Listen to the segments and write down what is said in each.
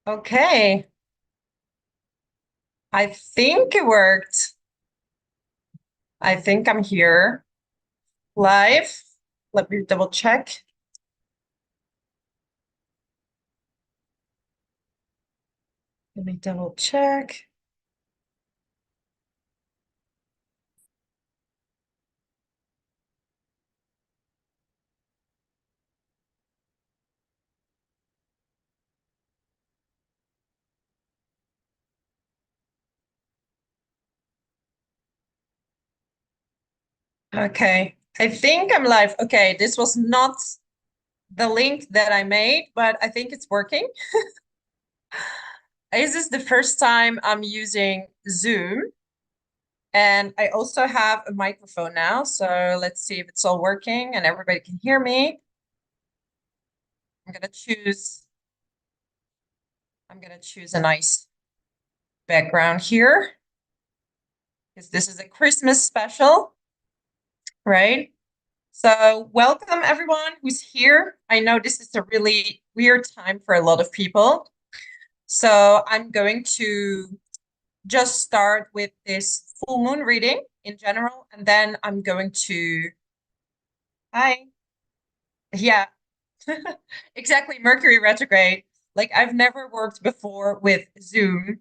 Okay, I think it worked. I think I'm here live. Let me double check. Let me double check. Okay, I think I'm live. Okay, this was not the link that I made, but I think it's working. This is the first time I'm using Zoom, and I also have a microphone now. So let's see if it's all working and everybody can hear me. I'm gonna choose. I'm gonna choose a nice background here because this is a Christmas special, right? So welcome everyone who's here. I know this is a really weird time for a lot of people. So I'm going to just start with this full moon reading in general, and then I'm going to, hi, yeah, exactly, Mercury retrograde. Like I've never worked before with Zoom.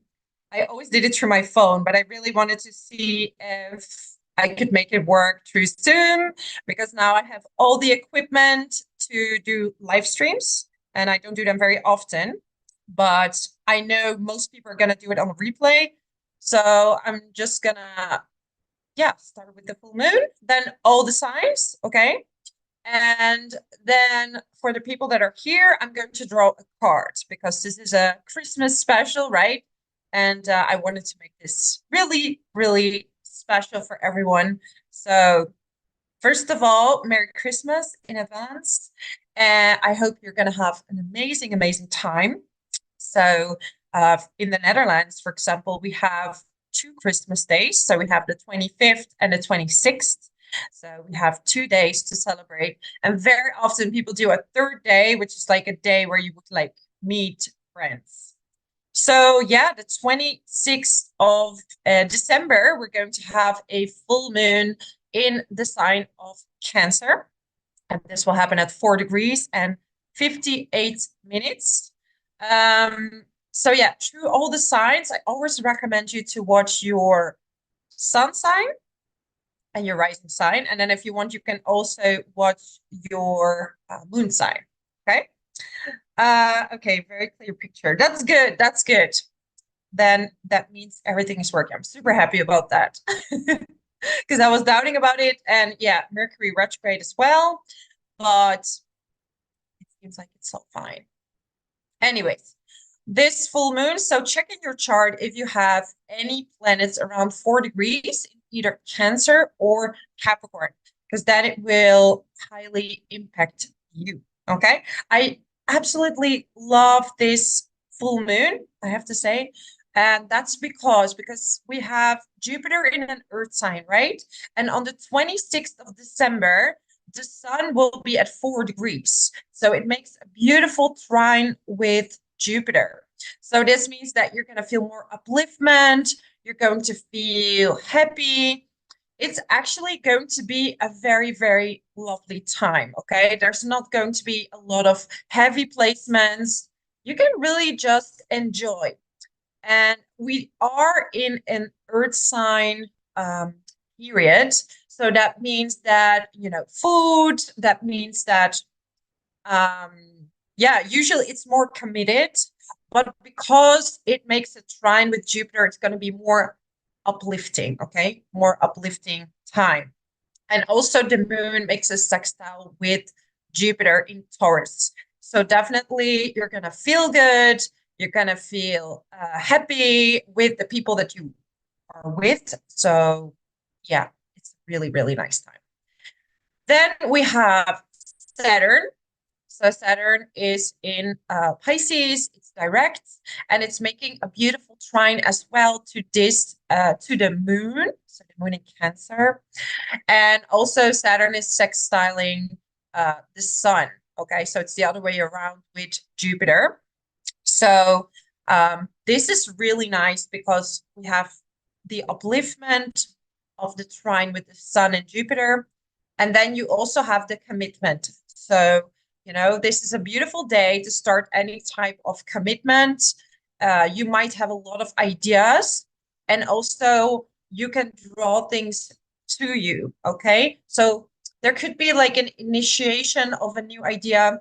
I always did it through my phone, but I really wanted to see if I could make it work through Zoom because now I have all the equipment to do live streams and I don't do them very often, but I know most people are going to do it on a replay. So I'm just gonna, yeah, start with the full moon, then all the signs, okay? And then for the people that are here, I'm going to draw a card because this is a Christmas special, right? And I wanted to make this really, really special for everyone. So first of all, Merry Christmas in advance. And I hope you're going to have an amazing, amazing time. So in the Netherlands, for example, we have two Christmas days. So we have the 25th and the 26th. So we have 2 days to celebrate. And very often people do a third day, which is like a day where you would like meet friends. So yeah, the 26th of December, we're going to have a full moon in the sign of Cancer. And this will happen at 4 degrees and 58 minutes. So yeah, through all the signs, I always recommend you to watch your sun sign and your rising sign. And then if you want, you can also watch your moon sign. Okay. Okay, very clear picture. That's good. That's good. Then that means everything is working. I'm super happy about that because I was doubting about it. And yeah, Mercury retrograde as well, but it seems like it's all fine. Anyways, this full moon, so check in your chart if you have any planets around 4 degrees in either Cancer or Capricorn, because then it will highly impact you. Okay. I absolutely love this full moon, I have to say. And that's because we have Jupiter in an earth sign, right? And on the 26th of December, the sun will be at 4 degrees. So it makes a beautiful trine with Jupiter. So this means that you're going to feel more upliftment. You're going to feel happy. It's actually going to be a very, very lovely time. Okay. There's not going to be a lot of heavy placements. You can really just enjoy. And we are in an earth sign period. So that means that, food, that means that, um, yeah, usually it's more committed, but because it makes a trine with Jupiter, it's going to be more uplifting, okay? More uplifting time. And also the moon makes a sextile with Jupiter in Taurus. So definitely you're going to feel good. You're going to feel happy with the people that you are with. So yeah, it's a really, really nice time. Then we have Saturn. So Saturn is in Pisces, it's direct, and it's making a beautiful trine as well to to the moon, so the moon in Cancer. And also Saturn is sextiling the sun. Okay, so it's the other way around with Jupiter. So This is really nice because we have the upliftment of the trine with the Sun and Jupiter. And then you also have the commitment. So, this is a beautiful day to start any type of commitment. You might have a lot of ideas, and also you can draw things to you. Okay. So there could be like an initiation of a new idea.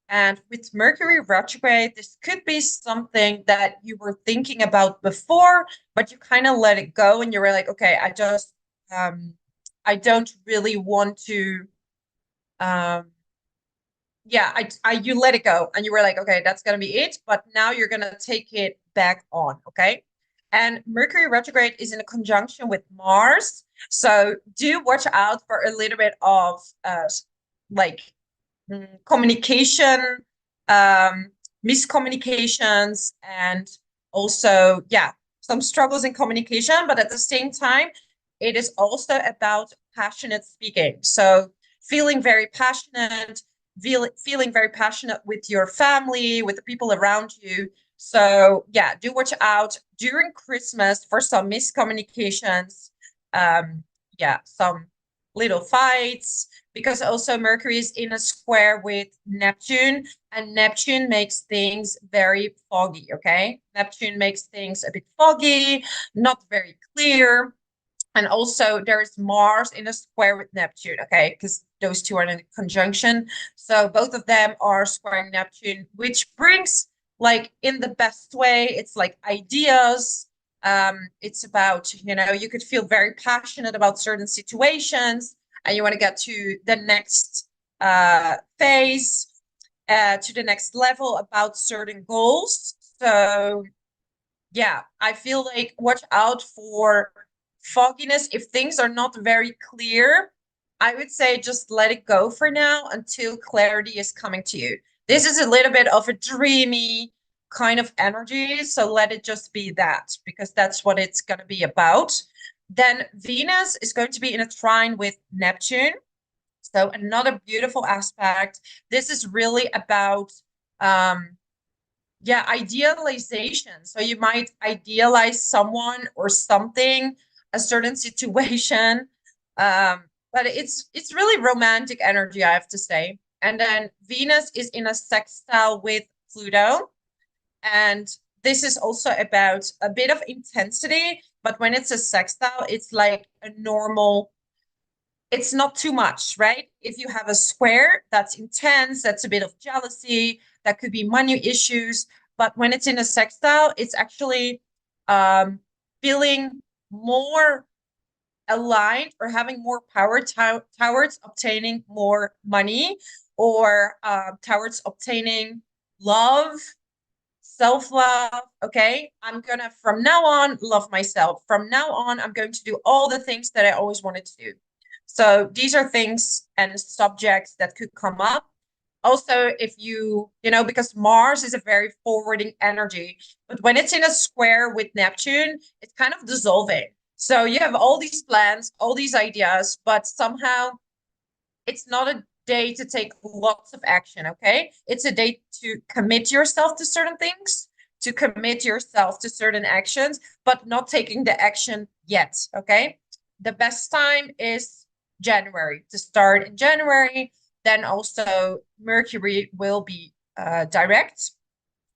And with Mercury retrograde, this could be something that you were thinking about before, but you kind of let it go and you were like, okay, I don't really want to, you let it go and you were like, okay, that's going to be it. But now you're going to take it back on. Okay. And Mercury retrograde is in a conjunction with Mars. So do watch out for a little bit of like communication, miscommunications, and also, some struggles in communication. But at the same time, it is also about passionate speaking. So feeling very passionate, feeling very passionate with your family, with the people around you. So do watch out during Christmas for some miscommunications. Some little fights, because also Mercury is in a square with Neptune, and Neptune makes things very foggy. Okay. Neptune makes things a bit foggy, not very clear. And also there's Mars in a square with Neptune. Okay. Because those two are in a conjunction. So both of them are squaring Neptune, which brings, like, in the best way, it's like ideas. It's about, you could feel very passionate about certain situations and you want to get to the next phase, to the next level about certain goals. So I feel like watch out for fogginess. If things are not very clear, I would say just let it go for now until clarity is coming to you. This is a little bit of a dreamy kind of energy, so let it just be that, because that's what it's going to be about. Then Venus is going to be in a trine with Neptune. So another beautiful aspect. This is really about idealization. So you might idealize someone or something, a certain situation. But it's really romantic energy, I have to say. And then Venus is in a sextile with Pluto. And this is also about a bit of intensity, but when it's a sextile, it's like a normal, it's not too much, right? If you have a square, that's intense, that's a bit of jealousy, that could be money issues. But when it's in a sextile, it's actually feeling more aligned or having more power towards obtaining more money, or towards obtaining love, self-love. Okay, I'm gonna from now on love myself. From now on, I'm going to do all the things that I always wanted to do. So these are things and subjects that could come up. Also, if because Mars is a very forwarding energy, but when it's in a square with Neptune, it's kind of dissolving. So you have all these plans, all these ideas, but somehow it's not a day to take lots of action. Okay. It's a day to commit yourself to certain things, to commit yourself to certain actions, but not taking the action yet. Okay. The best time is January, to start in January. Then also Mercury will be direct.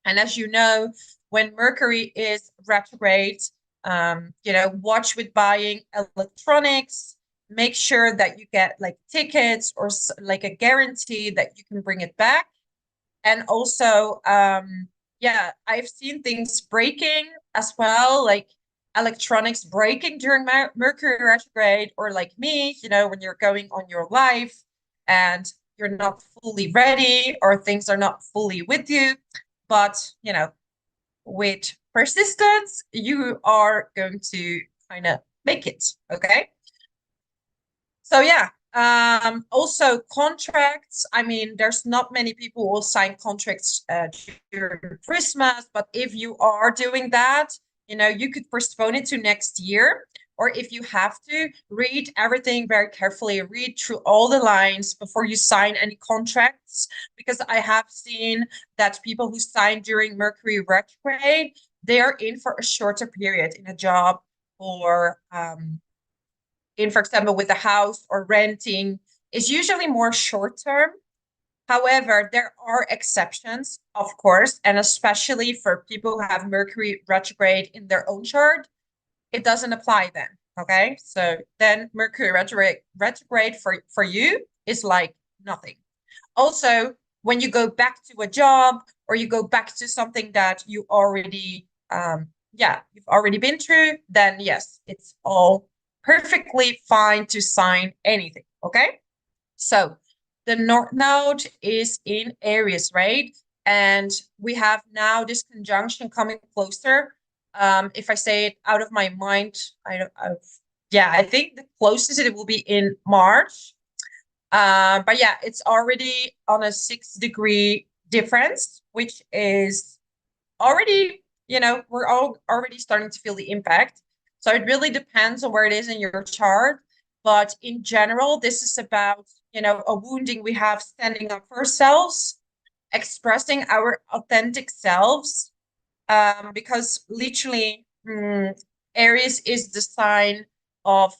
And as you know, when Mercury is retrograde, watch with buying electronics. Make sure that you get like tickets or like a guarantee that you can bring it back. And also, I've seen things breaking as well, like electronics breaking during Mercury retrograde, or like me, when you're going on your life and you're not fully ready or things are not fully with you. But, with persistence, you are going to kind of make it. Okay. So also contracts. I mean, there's not many people who will sign contracts during Christmas, but if you are doing that, you could postpone it to next year. or if you have to, read everything very carefully, read through all the lines before you sign any contracts, because I have seen that people who sign during Mercury retrograde, they are in for a shorter period in a job, or in, for example, with a house or renting, is usually more short term. However, there are exceptions, of course, and especially for people who have Mercury retrograde in their own chart, it doesn't apply then. Okay, so then Mercury retrograde for you is like nothing. Also, when you go back to a job, or you go back to something that you already you've already been through, then yes, it's all perfectly fine to sign anything. Okay, so the North Node is in Aries, right? And we have now this conjunction coming closer. If I say it out of my mind, I think the closest it will be in March. But yeah, it's already on a 6-degree difference, which is already, we're all already starting to feel the impact. So it really depends on where it is in your chart. But in general, this is about, a wounding we have standing up for ourselves, expressing our authentic selves. Because literally, Aries is the sign of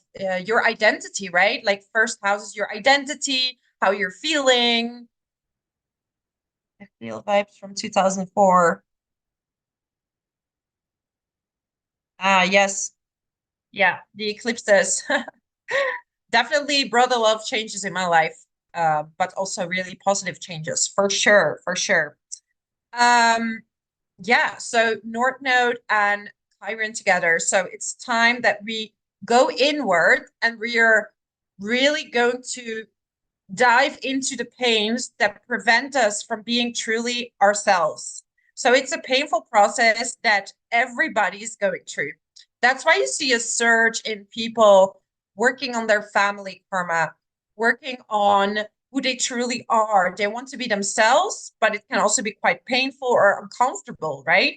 your identity, right? Like first house is your identity, how you're feeling. I feel vibes from 2004. Ah, yes. Yeah, the eclipses. Definitely brought a lot of changes in my life, but also really positive changes, for sure, for sure. Yeah, so North Node and Chiron together. So it's time that we go inward, and we are really going to dive into the pains that prevent us from being truly ourselves. So it's a painful process that everybody is going through. That's why you see a surge in people working on their family karma, working on who they truly are. They want to be themselves, but it can also be quite painful or uncomfortable, right?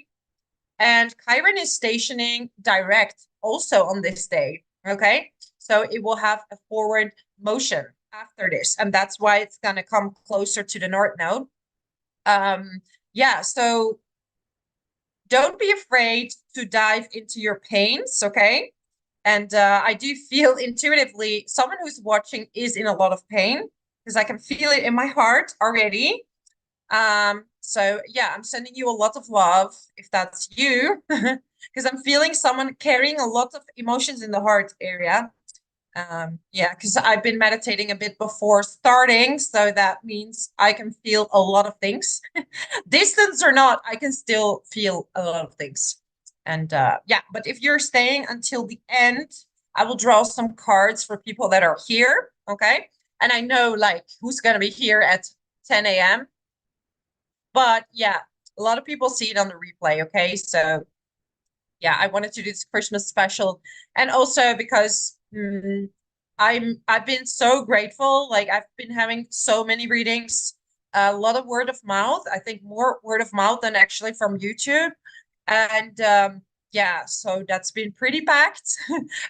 And Chiron is stationing direct also on this day, okay? So it will have a forward motion after this, and that's why it's going to come closer to the North Node. Yeah, so don't be afraid to dive into your pains, okay? And I do feel intuitively someone who's watching is in a lot of pain, because I can feel it in my heart already. So yeah, I'm sending you a lot of love if that's you, because I'm feeling someone carrying a lot of emotions in the heart area. Yeah, because I've been meditating a bit before starting, so that means I can feel a lot of things. Distance or not, I can still feel a lot of things. And yeah, but if you're staying until the end, I will draw some cards for people that are here, okay? And I know like who's gonna be here at 10 a.m. But yeah, a lot of people see it on the replay, okay? So yeah, I wanted to do this Christmas special, and also because I've been so grateful. Like I've been having so many readings, a lot of word of mouth. I think more word of mouth than actually from YouTube, and yeah, so that's been pretty packed,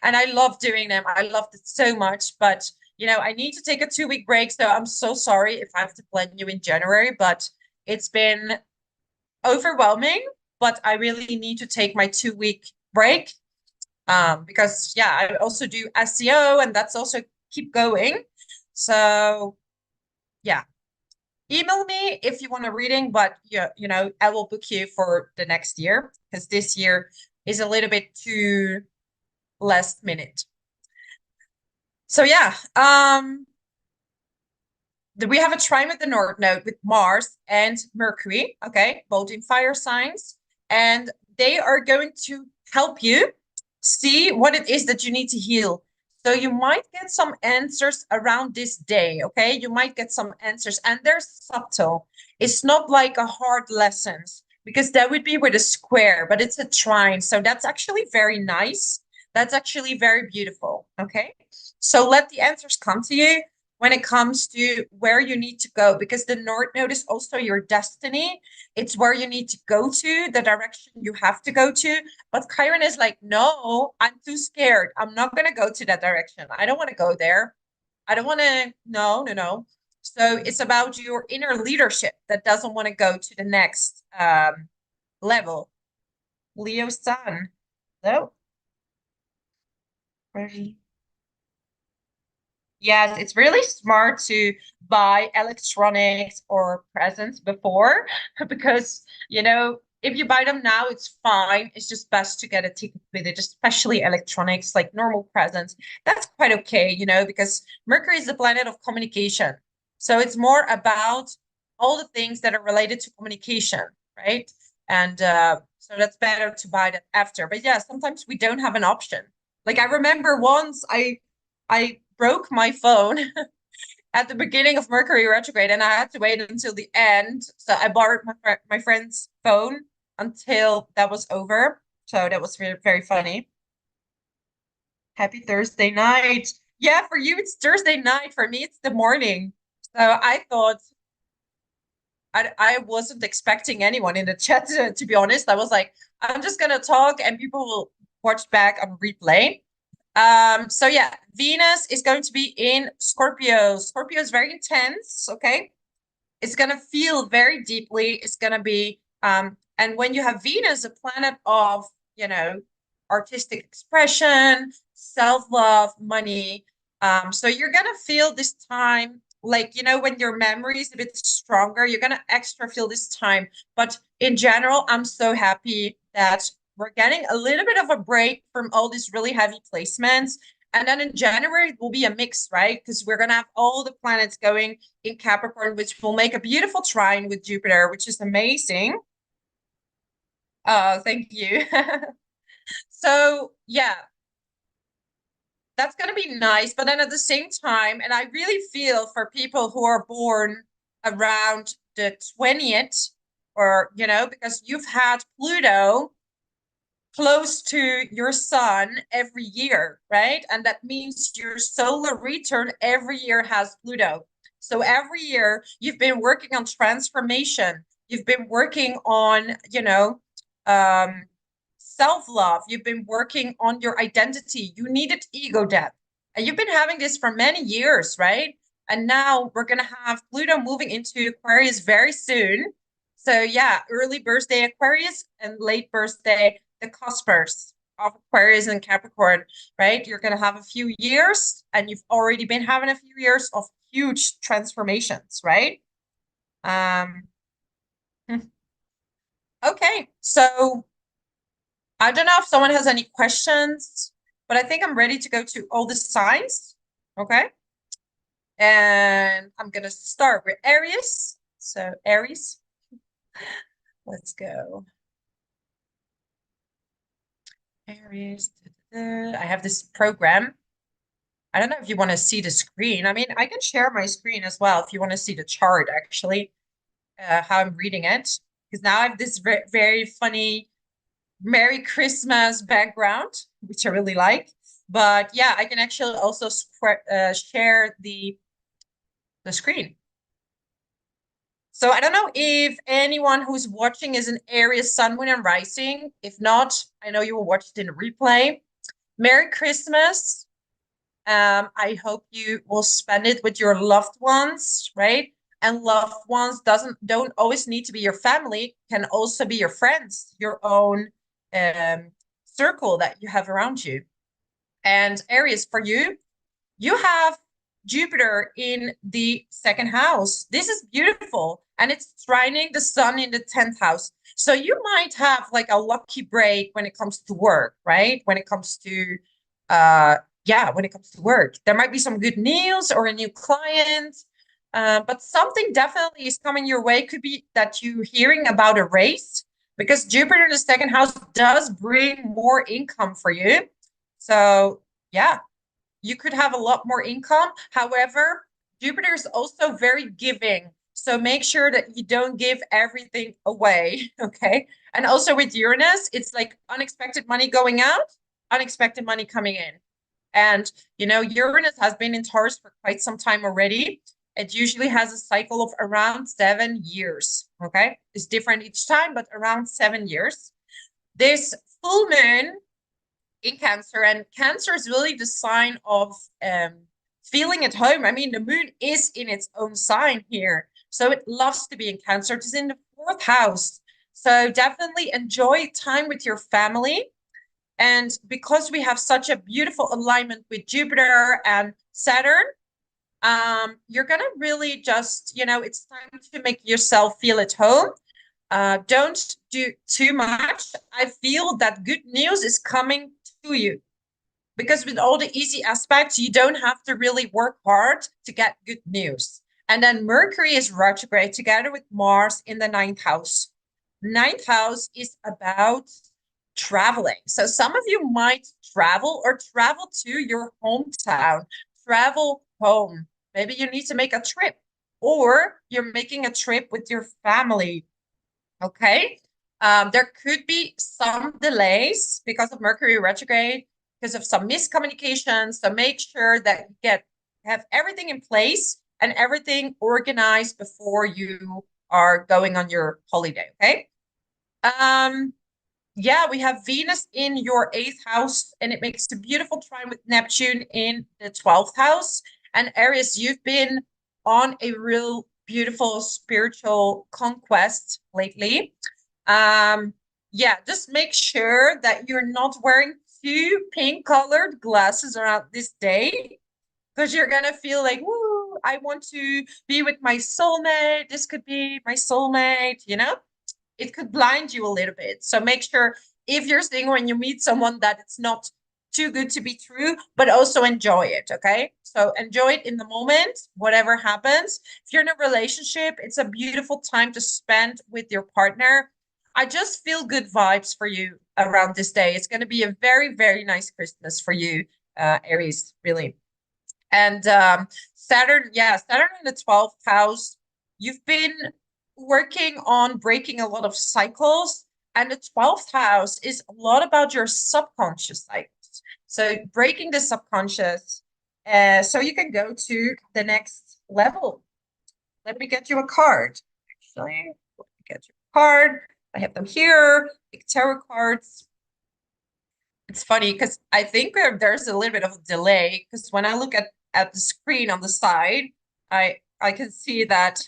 and I love doing them. I loved it so much, but I need to take a 2-week break, so I'm so sorry if I have to plan you in January, but it's been overwhelming. But I really need to take my 2-week break, because yeah, I also do SEO, and that's also keep going. So yeah, email me if you want a reading, but I will book you for the next year, because this year is a little bit too last minute. So yeah, we have a trine with the North Node with Mars and Mercury, okay, both in fire signs, and they are going to help you see what it is that you need to heal. So you might get some answers around this day, okay? You might get some answers, and they're subtle. It's not like a hard lessons, because that would be with a square, but it's a trine. So that's actually very nice. That's actually very beautiful, okay? So let the answers come to you. when it comes to where you need to go, because the North Node is also your destiny. It's where you need to go to, the direction you have to go to. But Chiron is like, no, I'm too scared. I'm not going to go to that direction. I don't want to go there. I don't want to, no, no, no. So it's about your inner leadership that doesn't want to go to the next level. Leo sun. No. Yes, it's really smart to buy electronics or presents before because, you know, if you buy them now, it's fine. It's just best to get a ticket with it, especially electronics, like normal presents. That's quite okay, you know, because Mercury is the planet of communication. So it's more about all the things that are related to communication, right? And so that's better to buy that after. But yeah, sometimes we don't have an option. Like I remember once I broke my phone at the beginning of Mercury retrograde, and I had to wait until the end. So I borrowed my friend's phone until that was over. So that was very, very funny. Happy Thursday night. Yeah, for you it's Thursday night. For me, it's the morning. So I thought I wasn't expecting anyone in the chat, to be honest. I was like, I'm just gonna talk and people will watch back on replay. So yeah, Venus is going to be in Scorpio. Scorpio is very intense, okay? It's gonna feel very deeply. It's gonna be and when you have Venus, a planet of, you know, artistic expression, self-love, money. So you're gonna feel this time, like, you know, when your memory is a bit stronger, you're gonna extra feel this time. But in general, I'm so happy that we're getting a little bit of a break from all these really heavy placements. And then in January, it will be a mix, right? Because we're going to have all the planets going in Capricorn, which will make a beautiful trine with Jupiter, which is amazing. Oh, thank you. So, yeah, that's going to be nice. But then at the same time, and I really feel for people who are born around the 20th, or, you know, because you've had Pluto close to your sun every year, right? And that means your solar return every year has Pluto. So every year you've been working on transformation. You've been working on, you know, self-love. You've been working on your identity. You needed ego death. And you've been having this for many years, right? And now we're going to have Pluto moving into Aquarius very soon. So yeah, early birthday Aquarius and late birthday the cuspers of Aquarius and Capricorn, right? You're going to have a few years, and you've already been having a few years of huge transformations, right? Um, okay, so I don't know if someone has any questions, but I think I'm ready to go to all the signs, okay? And I'm going to start with Aries. So Aries, let's go. Aries, I have this program. I don't know if you want to see the screen. I mean, I can share my screen as well if you want to see the chart, actually, how I'm reading it. Because now I have this very funny Merry Christmas background, which I really like. But yeah, I can actually also share the screen. So I don't know if anyone who's watching is an Aries sun, moon, and rising. If not, I know you will watch it in a replay. Merry Christmas. I hope you will spend it with your loved ones, right? And loved ones don't always need to be your family, can also be your friends, your own circle that you have around you. And Aries, for you, you have Jupiter in the second house. This is beautiful. And it's trining the sun in the 10th house. So you might have like a lucky break when it comes to work, right? When it comes to when it comes to work. There might be some good news or a new client, but something definitely is coming your way. Could be that you're hearing about a raise, because Jupiter in the second house does bring more income for you. So yeah, you could have a lot more income. However, Jupiter is also very giving. So make sure that you don't give everything away, okay? And also with Uranus, it's like unexpected money going out, unexpected money coming in. And, you know, Uranus has been in Taurus for quite some time already. It usually has a cycle of around 7 years. Okay. It's different each time, but around 7 years. This full moon in Cancer, and Cancer is really the sign of feeling at home. I mean, the moon is in its own sign here. So it loves to be in Cancer. It is in the fourth house. So definitely enjoy time with your family. And because we have such a beautiful alignment with Jupiter and Saturn, you're going to really just, you know, it's time to make yourself feel at home. Don't do too much. I feel that good news is coming to you because with all the easy aspects, you don't have to really work hard to get good news. And then Mercury is retrograde together with Mars in the ninth house. Ninth house is about traveling. So some of you might travel or travel to your hometown, travel home. Maybe you need to make a trip or you're making a trip with your family. Okay. There could be some delays because of Mercury retrograde, because of some miscommunication. So make sure that you have everything in place and everything organized before you are going on your holiday. Okay. Yeah, we have Venus in your 8th house, and it makes a beautiful trine with Neptune in the 12th house. And Aries, you've been on a real beautiful spiritual conquest lately. Yeah, just make sure that you're not wearing too pink colored glasses around this day, because you're gonna feel like, woo, I want to be with my soulmate. This could be my soulmate, you know? It could blind you a little bit. So make sure if you're single and you meet someone that it's not too good to be true, but also enjoy it. Okay. So enjoy it in the moment, whatever happens. If you're in a relationship, it's a beautiful time to spend with your partner. I just feel good vibes for you around this day. It's going to be a very, very nice Christmas for you, Aries, really. And Saturn, yeah, Saturn in the 12th house. You've been working on breaking a lot of cycles, and the 12th house is a lot about your subconscious cycles. So breaking the subconscious, so you can go to the next level. Let me get you a card. Actually, let me get you a card. I have them here, big tarot cards. It's funny because I think there's a little bit of a delay because when I look at the screen on the side, I can see that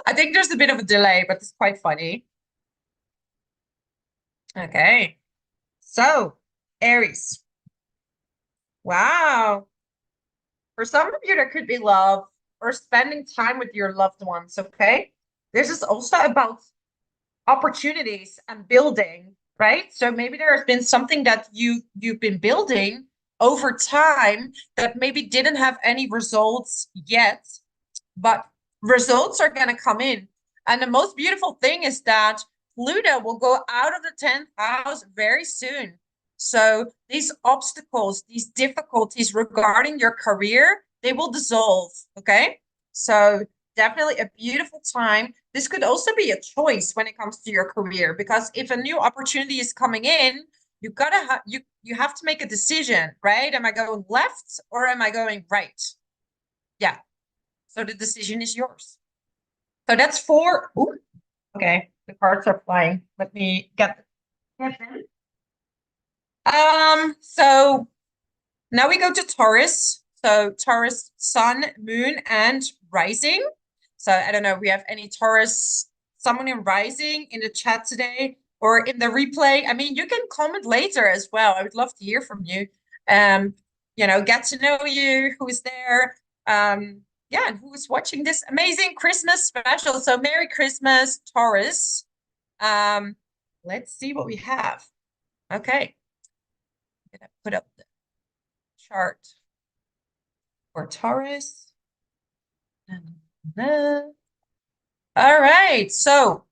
I think there's a bit of a delay, but it's quite funny. Okay. So, Aries. Wow. For some of you, there could be love or spending time with your loved ones, okay? This is also about opportunities and building, right? So maybe there has been something that you've been building over time that maybe didn't have any results yet, but results are going to come in. And the most beautiful thing is that Pluto will go out of the 10th house very soon. So these obstacles, these difficulties regarding your career, they will dissolve. Okay. So definitely a beautiful time. This could also be a choice when it comes to your career, because if a new opportunity is coming in, you have to make a decision, right? Am I going left or am I going right? Yeah. So the decision is yours. So that's four. Ooh, okay, the cards are flying. Let me get them. So now we go to Taurus. So Taurus, sun, moon, and rising. So I don't know, we have any Taurus, someone in rising in the chat today or in the replay. I mean, you can comment later as well. I would love to hear from you. You know, get to know you, who is there. Yeah, and who is watching this amazing Christmas special. So Merry Christmas, Taurus. Let's see what we have. Okay. I'm gonna put up the chart for Taurus. All right, so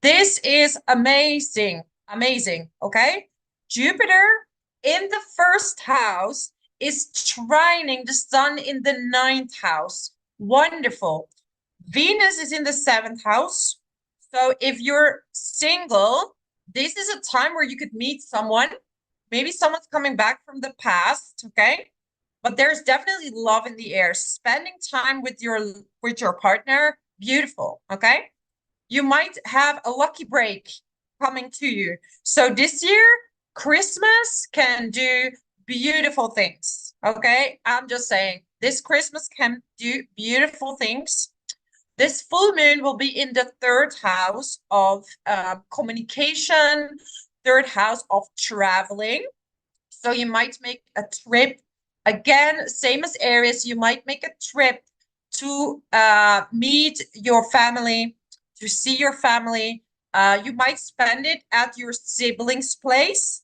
this is amazing, amazing, okay? Jupiter in the first house is trining the sun in the ninth house. Wonderful. Venus is in the 7th house. So if you're single, this is a time where you could meet someone Maybe someone's coming back from the past, okay? But there's definitely love in the air. Spending time with your partner, beautiful, okay? You might have a lucky break coming to you. So this year, Christmas can do beautiful things, okay? I'm just saying, this Christmas can do beautiful things. This full moon will be in the third house of communication, third house of traveling. So you might make a trip. Again, same as Aries, you might make a trip to meet your family, to see your family. You might spend it at your siblings' place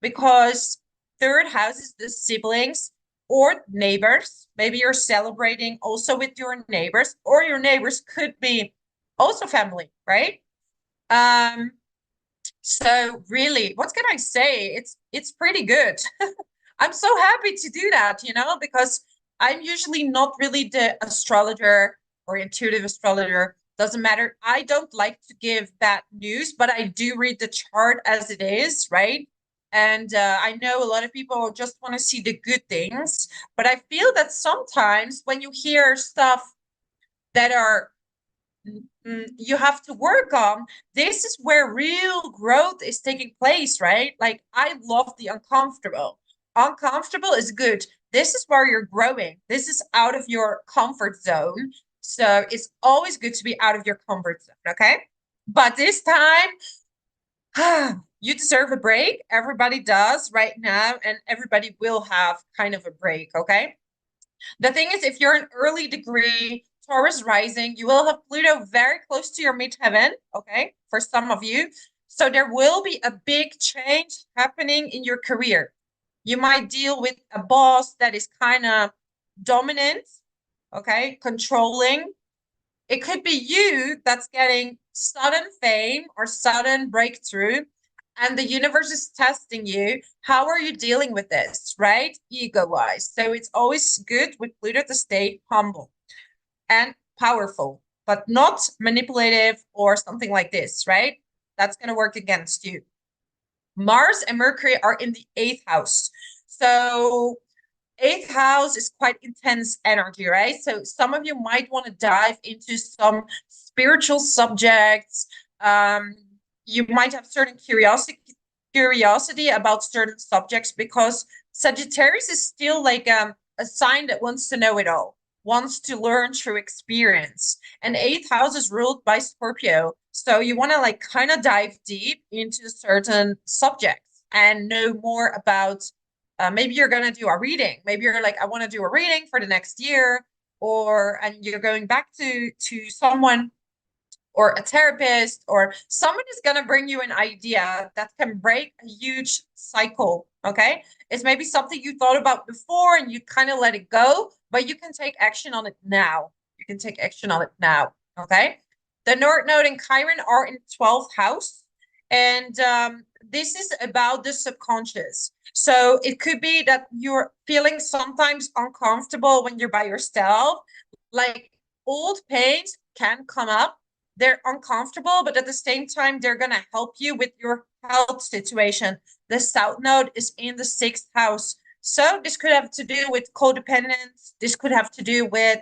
because third house is the siblings or neighbors. Maybe you're celebrating also with your neighbors, or your neighbors could be also family, right? So really, what can I say? It's pretty good. I'm so happy to do that, because I'm usually not really the astrologer or intuitive astrologer. Doesn't matter. I don't like to give bad news, but I do read the chart as it is, right? And I know a lot of people just want to see the good things, but I feel that sometimes when you hear stuff that are you have to work on, this is where real growth is taking place, right? Like, I love the uncomfortable. Uncomfortable is good. This is where you're growing. This is out of your comfort zone. So it's always good to be out of your comfort zone, okay? But this time, you deserve a break. Everybody does right now, and everybody will have kind of a break, okay? The thing is, if you're an early degree Taurus rising, you will have Pluto very close to your midheaven, okay, for some of you. So there will be a big change happening in your career. You might deal with a boss that is kind of dominant, okay, controlling. It could be you that's getting sudden fame or sudden breakthrough, and the universe is testing you. How are you dealing with this, right? Ego-wise. So it's always good with Pluto to stay humble and powerful, but not manipulative or something like this, right? That's going to work against you. Mars and Mercury are in the eighth house. So eighth house is quite intense energy, right? So some of you might want to dive into some spiritual subjects. You might have certain curiosity about certain subjects, because Sagittarius is still like a sign that wants to know it all, wants to learn through experience. And eighth house is ruled by Scorpio. So you want to like kind of dive deep into certain subjects and know more about maybe you're going to do a reading. Maybe you're like, I want to do a reading for the next year, and you're going back to someone or a therapist, or someone is going to bring you an idea that can break a huge cycle. Okay. It's maybe something you thought about before and you kind of let it go, but you can take action on it now. You can take action on it now. Okay. The North Node and Chiron are in 12th house. And this is about the subconscious. So it could be that you're feeling sometimes uncomfortable when you're by yourself. Like, old pains can come up. They're uncomfortable, but at the same time, they're going to help you with your health situation. The South Node is in the sixth house. So this could have to do with codependence. This could have to do with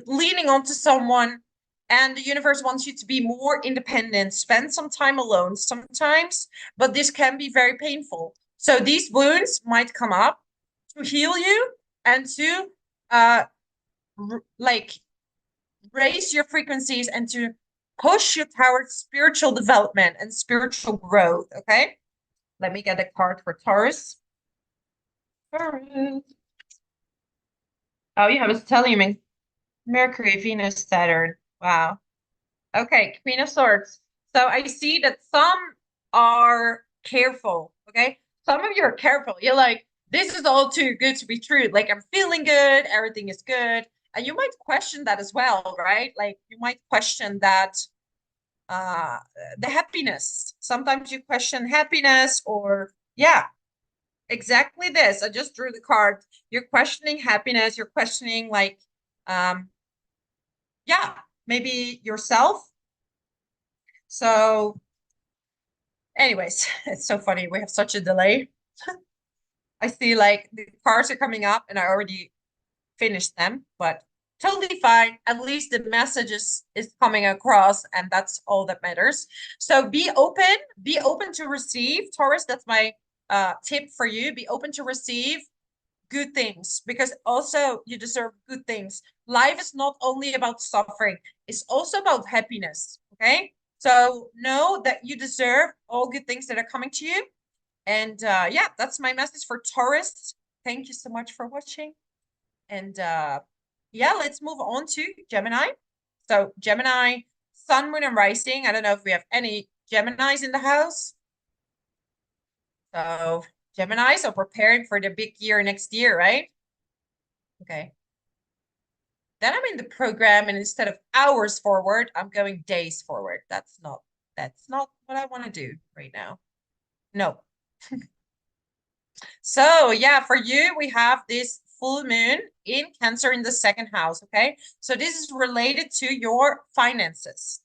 leaning onto someone. And the universe wants you to be more independent, spend some time alone sometimes, but this can be very painful. So these wounds might come up to heal you and to like raise your frequencies and to push you towards spiritual development and spiritual growth. Okay, let me get a card for Taurus. Taurus. Oh yeah, I was telling you, Mercury, Venus, Saturn. Wow. Okay, Queen of Swords. So I see that some are careful. Okay, some of you are careful. You're like, this is all too good to be true. Like, I'm feeling good, everything is good. And you might question that as well, right? Like, you might question that uh the happiness. Sometimes you question happiness, or yeah, exactly this. I just drew the card. You're questioning happiness, you're questioning like yeah, maybe yourself. So Anyways, it's so funny. We have such a delay. I see like the cars are coming up and I already finished them, but totally fine. At least the message is coming across, and that's all that matters. So be open to receive, Taurus. That's my tip for you. Be open to receive good things because also you deserve good things. Life is not only about suffering, it's also about happiness. Okay. So know that you deserve all good things that are coming to you. And yeah, that's my message for Taurus. Thank you so much for watching. And yeah, let's move on to Gemini. So Gemini, Sun, Moon, and Rising. I don't know if we have any Geminis in the house. So Geminis are preparing for the big year next year, right? Okay. Then I'm in the program, and instead of hours forward, I'm going days forward. That's not what I want to do right now. No. So yeah, for you, we have this full moon in Cancer in the second house. Okay. So this is related to your finances.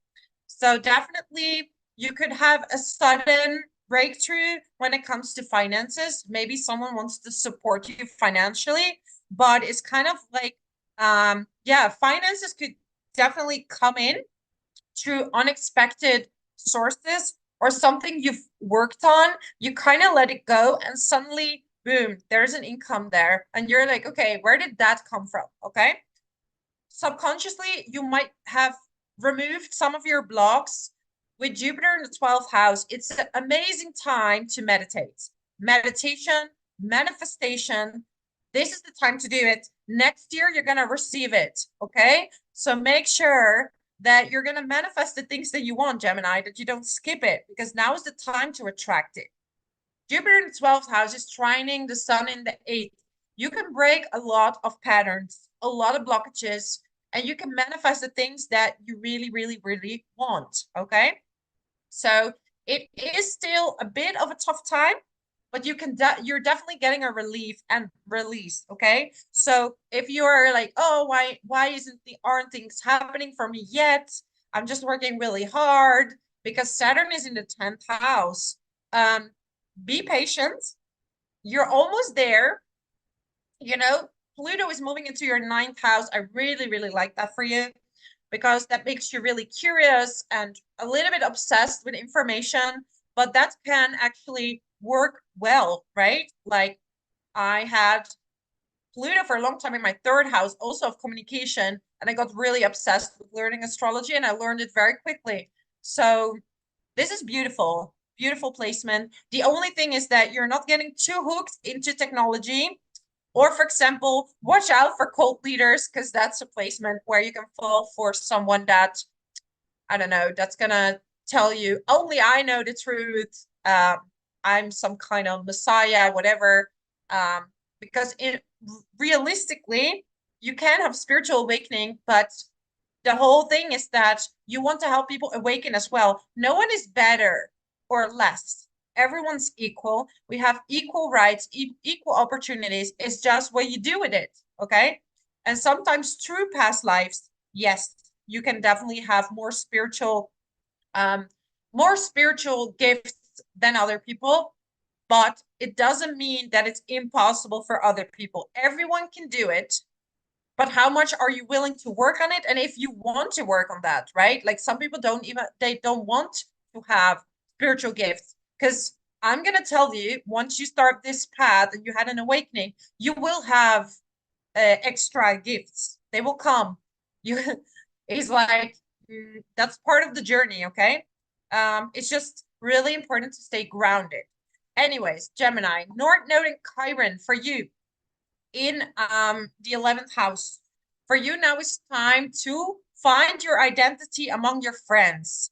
So definitely you could have a sudden breakthrough when it comes to finances. Maybe someone wants to support you financially, but it's kind of like, yeah, finances could definitely come in through unexpected sources or something you've worked on, you kind of let it go, and suddenly, boom, there's an income there. And you're like, okay, where did that come from? Okay. Subconsciously, you might have removed some of your blocks. With Jupiter in the 12th house, it's an amazing time to meditate. Meditation, manifestation. This is the time to do it. Next year, you're going to receive it. Okay. So make sure that you're going to manifest the things that you want, Gemini, that you don't skip it, because now is the time to attract it. Jupiter in the 12th house is trining the sun in the 8th. You can break a lot of patterns, a lot of blockages, and you can manifest the things that you really, really, really want. Okay. So it is still a bit of a tough time, but you're definitely getting a relief and release. Okay. So if you're like, oh, why aren't things happening for me yet? I'm just working really hard because Saturn is in the 10th house. Be patient. You're almost there. You know, Pluto is moving into your 9th house. I really, really like that for you because that makes you really curious and a little bit obsessed with information, but that can actually work well, right? Like I had Pluto for a long time in my 3rd house, also of communication, and I got really obsessed with learning astrology and I learned it very quickly. So this is beautiful, beautiful placement. The only thing is that you're not getting too hooked into technology. Or, for example, watch out for cult leaders, because that's a placement where you can fall for someone that, I don't know, that's going to tell you, only I know the truth. I'm some kind of messiah, whatever. Because realistically, you can have spiritual awakening, but the whole thing is that you want to help people awaken as well. No one is better or less. Everyone's equal. We have equal rights, equal opportunities. It's just what you do with it. Okay. And sometimes through past lives, yes, you can definitely have more spiritual gifts than other people, but it doesn't mean that it's impossible for other people. Everyone can do it, but how much are you willing to work on it? And if you want to work on that, right? Like some people they don't want to have spiritual gifts, because I'm going to tell you, once you start this path and you had an awakening, you will have extra gifts. They will come. You, it's like, that's part of the journey. Okay. It's just really important to stay grounded. Anyways, Gemini, North Node and Chiron for you in the 11th house. For you now it's time to find your identity among your friends.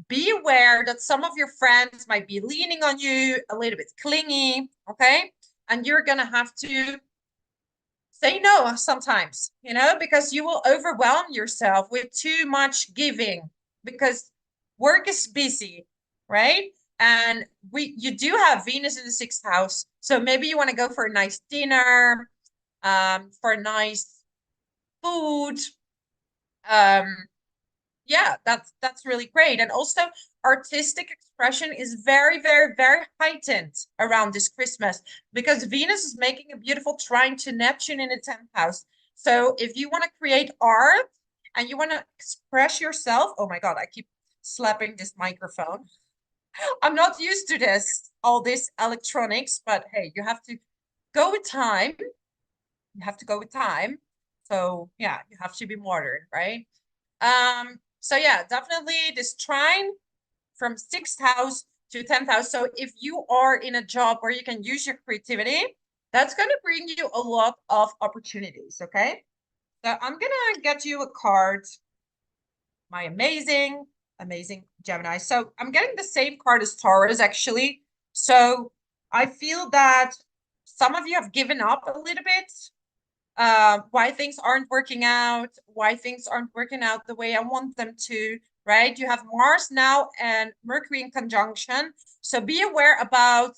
Be aware that some of your friends might be leaning on you, a little bit clingy, okay? And you're going to have to say no sometimes, because you will overwhelm yourself with too much giving, because work is busy, right? And you do have Venus in the 6th house. So maybe you want to go for a nice dinner, for nice food, um, Yeah, that's really great. And also artistic expression is very, very, very heightened around this Christmas because Venus is making a beautiful trine to Neptune in the 10th house. So if you want to create art and you want to express yourself, oh my God, I keep slapping this microphone. I'm not used to this, all this electronics, but hey, you have to go with time. You have to go with time. So yeah, you have to be modern, right? So yeah, definitely this trine from 6th house to 10th house. So if you are in a job where you can use your creativity, that's going to bring you a lot of opportunities. Okay. So I'm going to get you a card, my amazing, amazing Gemini. So I'm getting the same card as Taurus, actually. So I feel that some of you have given up a little bit, why things aren't working out, why things aren't working out the way I want them to, right? You have Mars now and Mercury in conjunction. So be aware about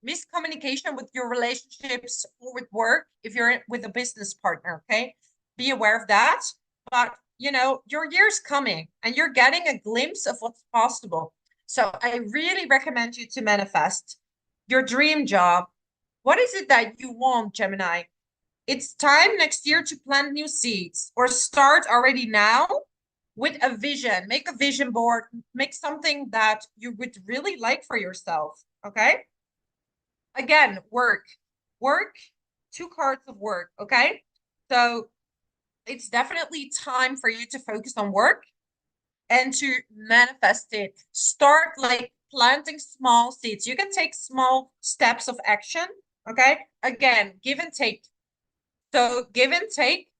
miscommunication with your relationships or with work if you're with a business partner, okay? Be aware of that. But, you know, your year's coming and you're getting a glimpse of what's possible. So I really recommend you to manifest your dream job. What is it that you want, Gemini? It's time next year to plant new seeds or start already now with a vision. Make a vision board, make something that you would really like for yourself. Okay. Again, work, two cards of work. Okay. So it's definitely time for you to focus on work and to manifest it. Start like planting small seeds. You can take small steps of action. Okay. Again, give and take. So give and take.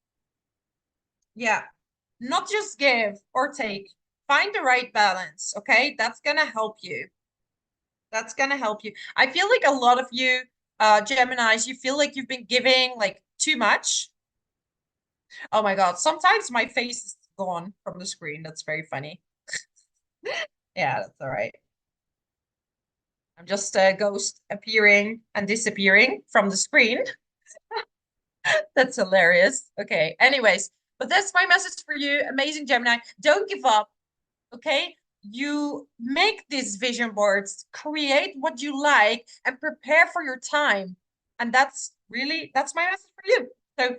Yeah. Not just give or take. Find the right balance. Okay. That's going to help you. That's going to help you. I feel like a lot of you, Geminis, you feel like you've been giving like too much. Oh my God. Sometimes my face is gone from the screen. That's very funny. Yeah, that's all right. I'm just a ghost appearing and disappearing from the screen. That's hilarious. Okay. Anyways, but that's my message for you. Amazing Gemini. Don't give up. Okay. You make these vision boards, create what you like, and prepare for your time. And that's my message for you. So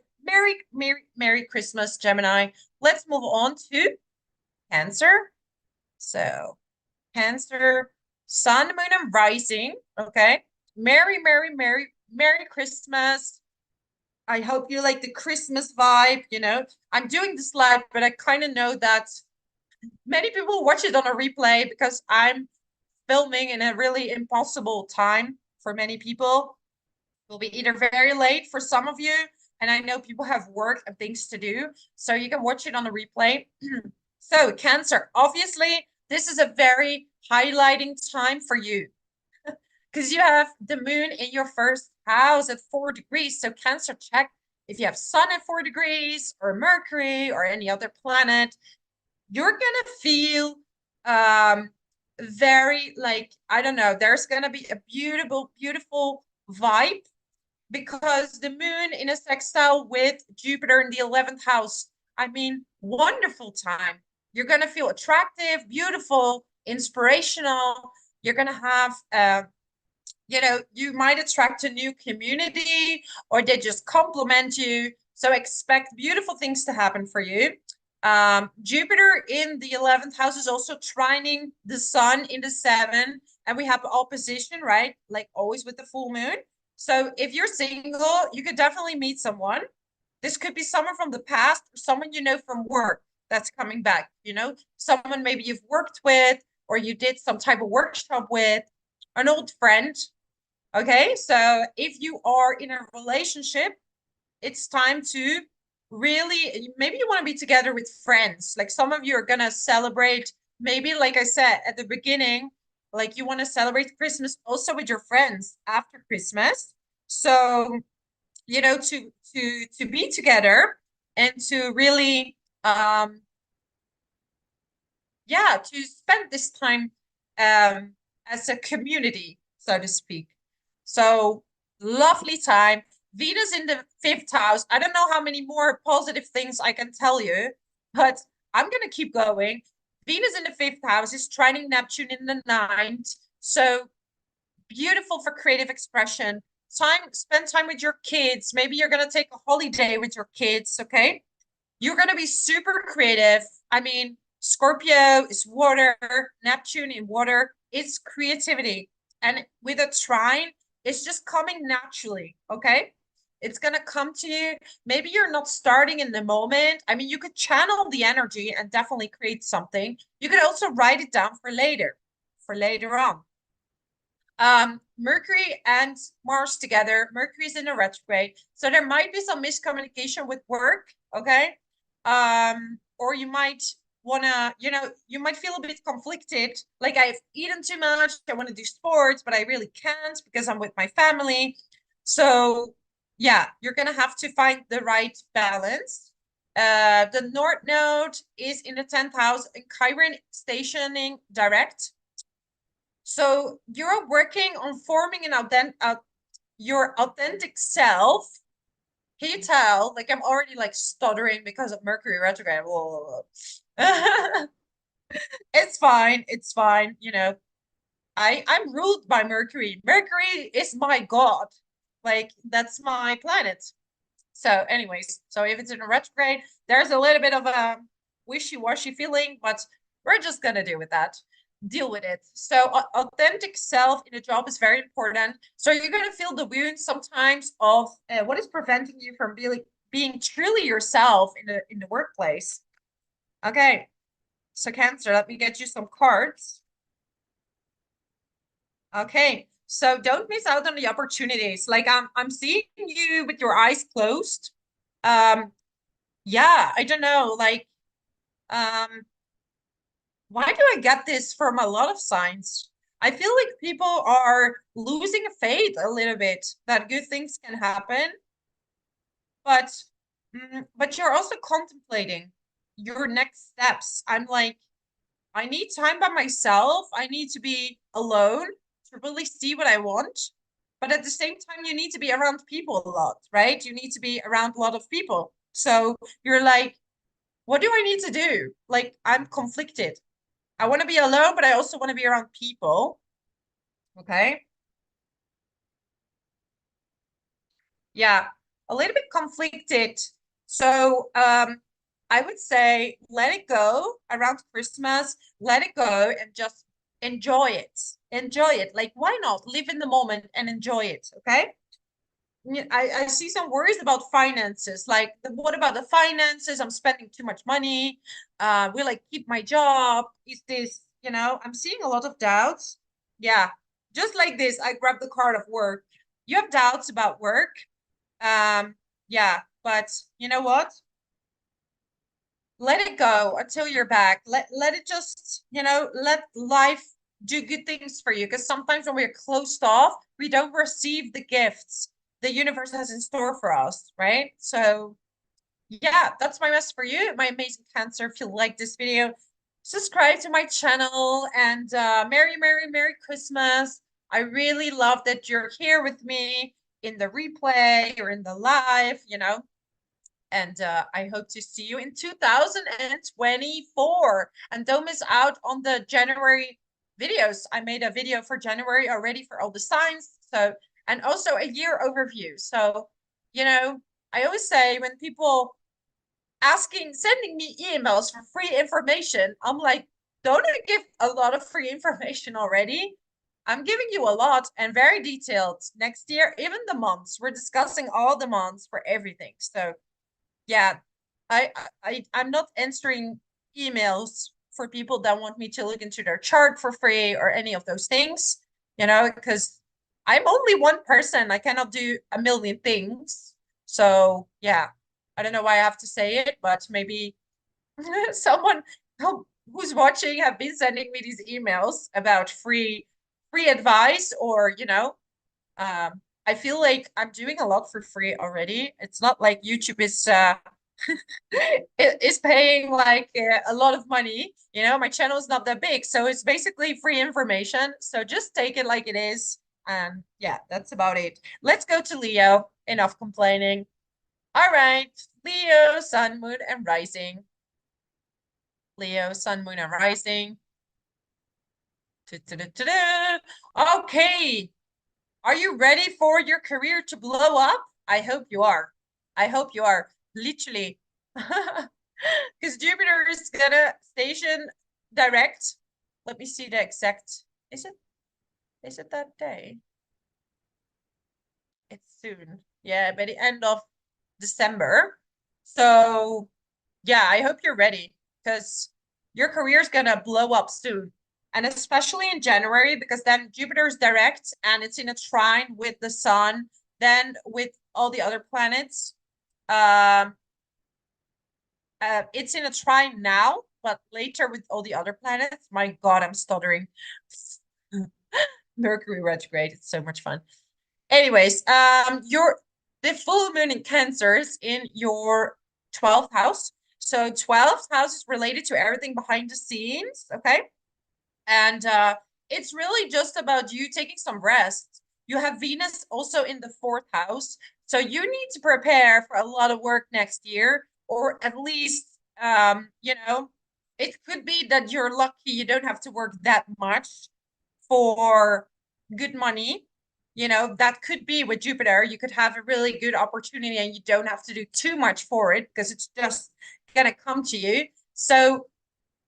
Merry Christmas, Gemini. Let's move on to Cancer. So Cancer, Sun, Moon, and Rising. Okay. Merry Christmas. I hope you like the Christmas vibe, you know. I'm doing this live, but I kind of know that many people watch it on a replay because I'm filming in a really impossible time for many people. It will be either very late for some of you, and I know people have work and things to do, so you can watch it on a replay. So, Cancer, obviously, this is a very highlighting time for you because you have the moon in your first house at 4 degrees. So Cancer, check if you have Sun at 4 degrees or Mercury or any other planet. You're gonna feel very like, I don't know, there's gonna be a beautiful vibe because the moon in a sextile with Jupiter in the 11th house. I mean, wonderful time. You're gonna feel attractive, beautiful, inspirational. You're gonna have you know, you might attract a new community or they just compliment you. So expect beautiful things to happen for you. Jupiter in the 11th house is also trining the sun in the 7th, and we have opposition, right? Like always with the full moon. So if you're single, you could definitely meet someone. This could be someone from the past or someone you know from work that's coming back, you know, someone maybe you've worked with or you did some type of workshop with, an old friend. Okay, so if you are in a relationship, it's time to really, maybe you want to be together with friends. Like some of you are gonna celebrate, maybe like I said at the beginning, like you want to celebrate Christmas also with your friends after Christmas. So, you know, to be together and to really yeah, to spend this time as a community, so to speak. So lovely time. Venus in the 5th house. I don't know how many more positive things I can tell you, but I'm going to keep going. Venus in the fifth house is trining Neptune in the ninth. So beautiful for creative expression. Spend time with your kids. Maybe you're going to take a holiday with your kids. Okay. You're going to be super creative. I mean, Scorpio is water, Neptune in water is creativity. And with a trine, it's just coming naturally. Okay. It's going to come to you. Maybe you're not starting in the moment. I mean, you could channel the energy and definitely create something. You could also write it down for later on. Mercury and Mars together. Mercury's in a retrograde. So there might be some miscommunication with work, okay? Or you might wanna, you might feel a bit conflicted. Like I've eaten too much, I want to do sports, but I really can't because I'm with my family. So yeah, you're gonna have to find the right balance. The North Node is in the 10th house in Chiron stationing direct. So you're working on forming your authentic self. Can you tell? Like I'm already like stuttering because of Mercury retrograde. It's fine. It's fine. I'm ruled by Mercury. Mercury is my god. Like that's my planet. So, anyways, so if it's in a retrograde, there's a little bit of a wishy-washy feeling, but we're just gonna deal with it. So, authentic self in a job is very important. So, you're gonna feel the wounds sometimes of what is preventing you from being truly yourself in the workplace. Okay, so Cancer, let me get you some cards. Okay, so don't miss out on the opportunities. Like I'm seeing you with your eyes closed. Yeah, I don't know. Like, um, why do I get this from a lot of signs? I feel like people are losing faith a little bit that good things can happen, but but you're also contemplating your next steps. I'm like, I need time by myself. I need to be alone to really see what I want. But at the same time, you need to be around people a lot, right? You need to be around a lot of people. So you're like, what do I need to do? Like, I'm conflicted. I want to be alone, but I also want to be around people. Okay. Yeah, a little bit conflicted. So, I would say let it go around Christmas, let it go and just enjoy it. Enjoy it. Like, why not live in the moment and enjoy it? Okay. I see some worries about finances. Like, what about the finances? I'm spending too much money. Will I keep my job? Is this, I'm seeing a lot of doubts. Yeah, just like this, I grab the card of work. You have doubts about work. Yeah, but you know what? Let it go until you're back. Let it just, let life do good things for you. Because sometimes when we're closed off, we don't receive the gifts the universe has in store for us, right? So yeah, that's my message for you, my amazing Cancer. If you like this video, subscribe to my channel and Merry Christmas. I really love that you're here with me in the replay or in the live, and I hope to see you in 2024. And don't miss out on the January videos. I made a video for January already for all the signs. So, and also a year overview. So, I always say when people sending me emails for free information, I'm like, don't I give a lot of free information already? I'm giving you a lot and very detailed next year, even the months. We're discussing all the months for everything. So yeah, I'm not answering emails for people that want me to look into their chart for free or any of those things, because I'm only one person. I cannot do a million things. So yeah, I don't know why I have to say it, but maybe someone who's watching have been sending me these emails about free advice or, I feel like I'm doing a lot for free already. It's not like YouTube is paying like a lot of money. My channel is not that big, so it's basically free information. So just take it like it is. And yeah, that's about it. Let's go to Leo. Enough complaining. All right, Leo, Sun, Moon, and Rising. Leo, sun, moon, and rising. Okay. Are you ready for your career to blow up? I hope you are. I hope you are. Literally. Because Jupiter is gonna station direct. Let me see the exact. Is it that day? It's soon. Yeah, by the end of December. So yeah, I hope you're ready because your career is gonna blow up soon. And especially in January, because then Jupiter is direct and it's in a trine with the sun, then with all the other planets. Um, it's in a trine now, but later with all the other planets. My God, I'm stuttering. Mercury retrograde. It's so much fun. Anyways, your the full moon in Cancer is in your 12th house. So 12th house is related to everything behind the scenes, okay? And it's really just about you taking some rest. You have Venus also in the 4th house. So you need to prepare for a lot of work next year, or at least, it could be that you're lucky you don't have to work that much for good money. That could be with Jupiter. You could have a really good opportunity and you don't have to do too much for it because it's just gonna come to you. So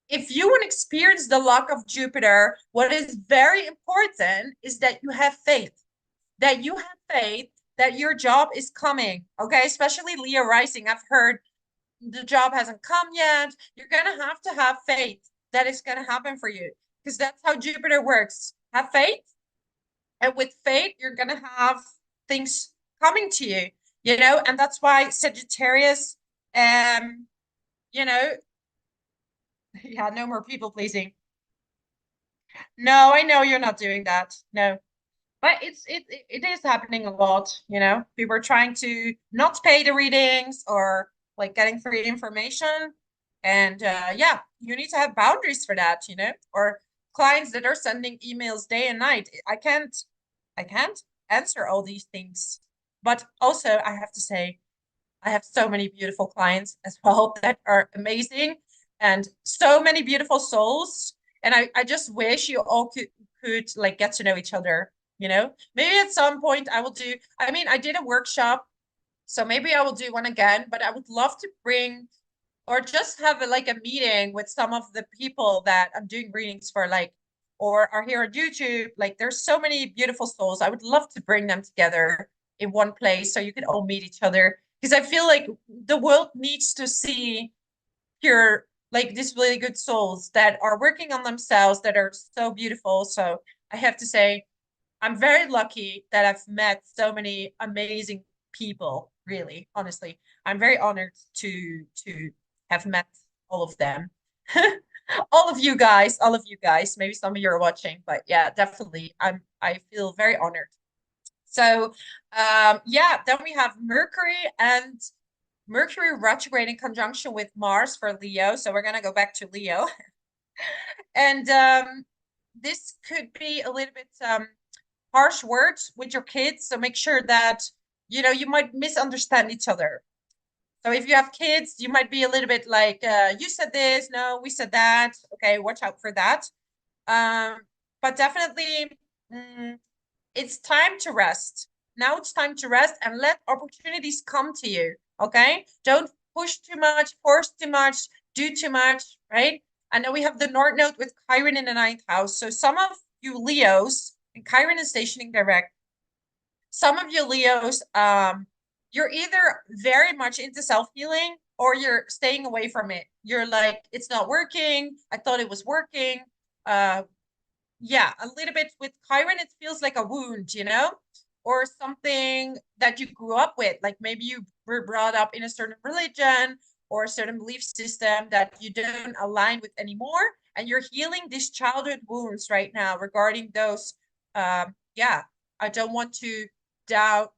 if you want to experience the luck of Jupiter, what is very important is that you have faith, that your job is coming. Okay, especially Leo rising. I've heard the job hasn't come yet. You're gonna have to have faith that it's gonna happen for you because that's how Jupiter works. Have faith, and with faith, you're gonna have things coming to you, and that's why Sagittarius, you know, yeah, no more people pleasing. No, I know you're not doing that. No. But it is happening a lot. People are trying to not pay the readings or like getting free information. And yeah, you need to have boundaries for that. Or clients that are sending emails day and night. I can't answer all these things. But also I have to say, I have so many beautiful clients as well that are amazing and so many beautiful souls. And I just wish you all could like get to know each other. Maybe at some point I will do, I mean, I did a workshop, so maybe I will do one again, but I would love to bring or just have like a meeting with some of the people that I'm doing readings for, like, or are here on YouTube. Like, there's so many beautiful souls. I would love to bring them together in one place so you can all meet each other. Because I feel like the world needs to see pure, like these really good souls that are working on themselves, that are so beautiful. So I have to say, I'm very lucky that I've met so many amazing people, really, honestly. I'm very honored to have met all of them. All of you guys. Maybe some of you are watching, but yeah, definitely. I feel very honored. So yeah, then we have Mercury retrograde in conjunction with Mars for Leo. So we're gonna go back to Leo. And this could be a little bit harsh words with your kids. So make sure that, you might misunderstand each other. So if you have kids, you might be a little bit like, you said this, no, we said that. Okay, watch out for that. But definitely, it's time to rest. Now it's time to rest and let opportunities come to you. Okay, don't push too much, force too much, do too much, right? I know we have the North Node with Chiron in the 9th house. So some of you Leos, and Chiron is stationing direct. Some of you Leos, you're either very much into self-healing or you're staying away from it. You're like, it's not working. I thought it was working. Yeah, a little bit with Chiron, it feels like a wound, or something that you grew up with. Like maybe you were brought up in a certain religion or a certain belief system that you don't align with anymore. And you're healing these childhood wounds right now regarding those. Yeah, I don't want to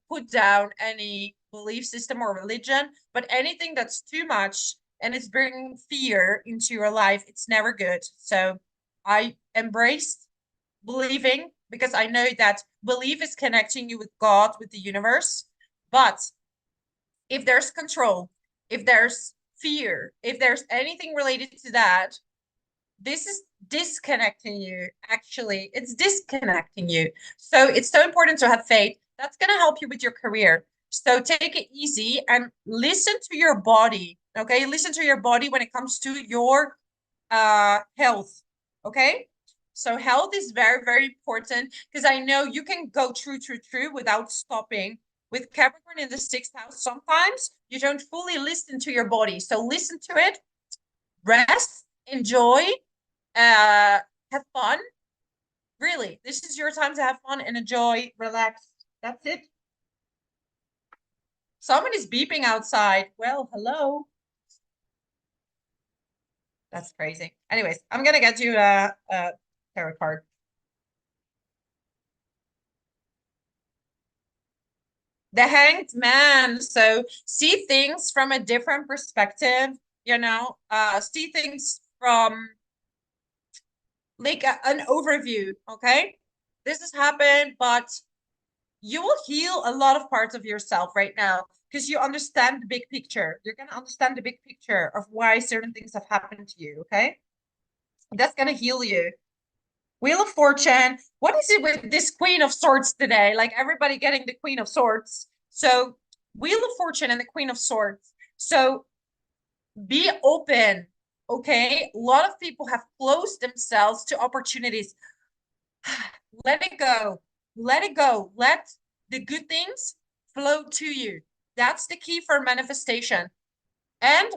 put down any belief system or religion, but anything that's too much and it's bringing fear into your life, it's never good. So I embrace believing because I know that belief is connecting you with God, with the universe. But if there's control, if there's fear, if there's anything related to that, This is disconnecting you, actually. It's disconnecting you. So it's so important to have faith. That's going to help you with your career. So take it easy and listen to your body. Okay. Listen to your body when it comes to your health. Okay. So health is very, very important because I know you can go through without stopping. With Capricorn in the sixth house, sometimes you don't fully listen to your body. So listen to it, rest, enjoy, have fun. Really, this is your time to have fun and enjoy, relax. That's it. Someone is beeping outside. Well, hello. That's crazy. Anyways, I'm gonna get you a tarot card. The Hanged Man. So see things from a different perspective, see things from like an overview, okay? This has happened, but you will heal a lot of parts of yourself right now because you understand the big picture. You're going to understand the big picture of why certain things have happened to you, okay? That's going to heal you. Wheel of Fortune. What is it with this Queen of Swords today? Like everybody getting the Queen of Swords. So Wheel of Fortune and the Queen of Swords. So be open, okay? A lot of people have closed themselves to opportunities. Let it go. Let it go. Let the good things flow to you. That's the key for manifestation. And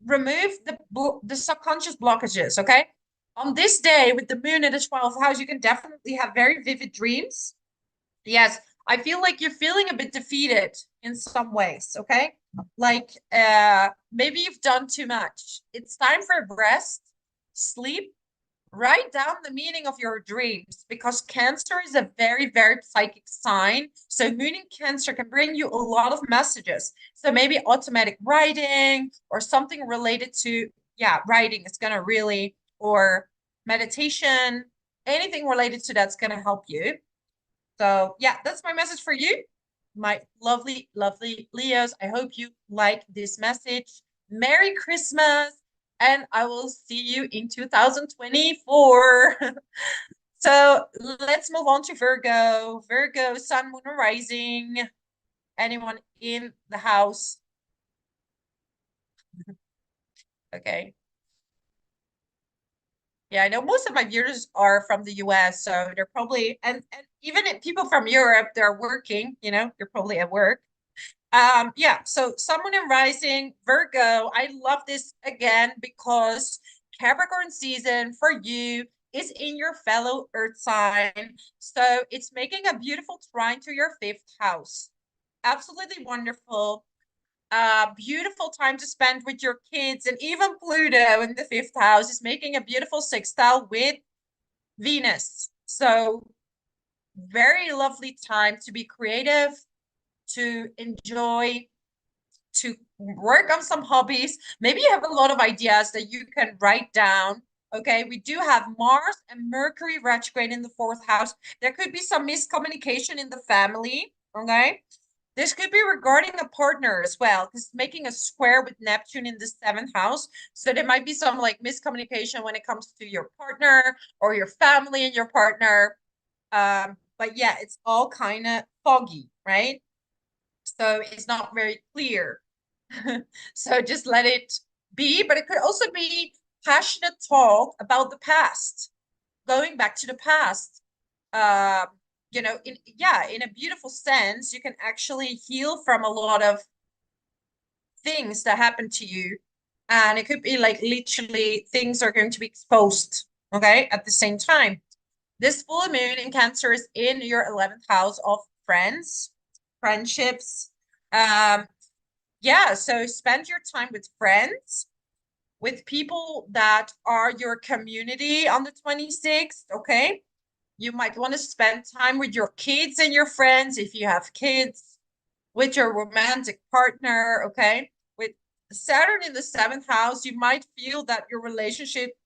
remove the subconscious blockages, okay? On this day with the moon in the 12th house, you can definitely have very vivid dreams. Yes, I feel like you're feeling a bit defeated in some ways, okay? Like maybe you've done too much. It's time for rest, sleep, write down the meaning of your dreams because Cancer is a very, very psychic sign. So moon in Cancer can bring you a lot of messages. So maybe automatic writing or something related to, yeah, writing is going to really, or meditation, anything related to that's going to help you. So yeah, that's my message for you, my lovely, lovely Leos. I hope you like this message. Merry Christmas, and I will see you in 2024. So let's move on to Virgo. Virgo, Sun, Moon, and Rising. Anyone in the house? Okay. Yeah, I know most of my viewers are from the US, so they're probably, and even if people from Europe, they're working, you're probably at work. Yeah, so Sun, Moon, and Rising, Virgo. I love this again because Capricorn season for you is in your fellow earth sign. So it's making a beautiful trine to your fifth house. Absolutely wonderful. Beautiful time to spend with your kids, and even Pluto in the fifth house is making a beautiful sextile with Venus. So very lovely time to be creative, to enjoy, to work on some hobbies. Maybe you have a lot of ideas that you can write down. Okay, we do have Mars and Mercury retrograde in the fourth house. There could be some miscommunication in the family. Okay, this could be regarding a partner as well, because making a square with Neptune in the seventh house. So there might be some like miscommunication when it comes to your partner or your family and your partner. But yeah, it's all kind of foggy, right? So it's not very clear. So just let it be. But it could also be passionate talk about the past, going back to the past. Uh, in a beautiful sense, you can actually heal from a lot of things that happen to you. And it could be like literally things are going to be exposed, okay, at the same time. This full moon in Cancer is in your 11th house of friends, friendships. Yeah, so spend your time with friends, with people that are your community on the 26th, okay? You might want to spend time with your kids and your friends if you have kids, with your romantic partner, okay? With Saturn in the seventh house, you might feel that your relationship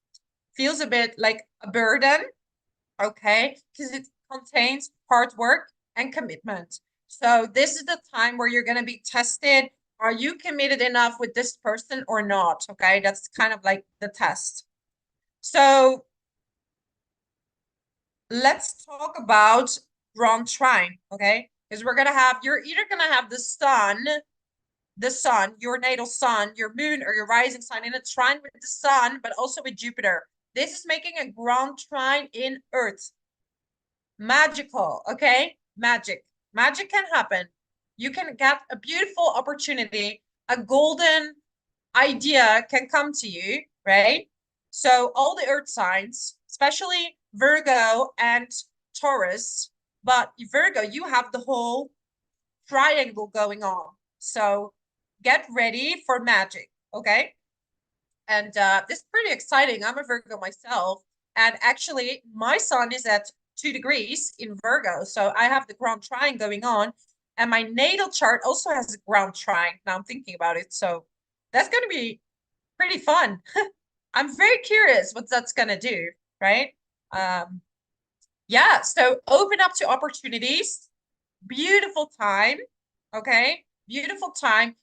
feels a bit like a burden, okay? Because it contains hard work and commitment. So this is the time where you're going to be tested. Are you committed enough with this person or not? Okay, that's kind of like the test. So let's talk about Grand Trine, okay? Because you're either gonna have the sun, your natal sun, your moon, or your rising sign in a trine with the sun, but also with Jupiter. This is making a Grand Trine in Earth. Magical, okay? Magic. Magic can happen. You can get a beautiful opportunity, a golden idea can come to you, right? So all the earth signs, especially Virgo and Taurus, but Virgo, you have the whole triangle going on. So get ready for magic, okay? And this is pretty exciting. I'm a Virgo myself. And actually, my sun is at 2 degrees in Virgo. So I have the ground trine going on. And my natal chart also has a ground trine. Now I'm thinking about it. So that's going to be pretty fun. I'm very curious what that's going to do, right? Yeah, so open up to opportunities. Beautiful time, okay? Beautiful time.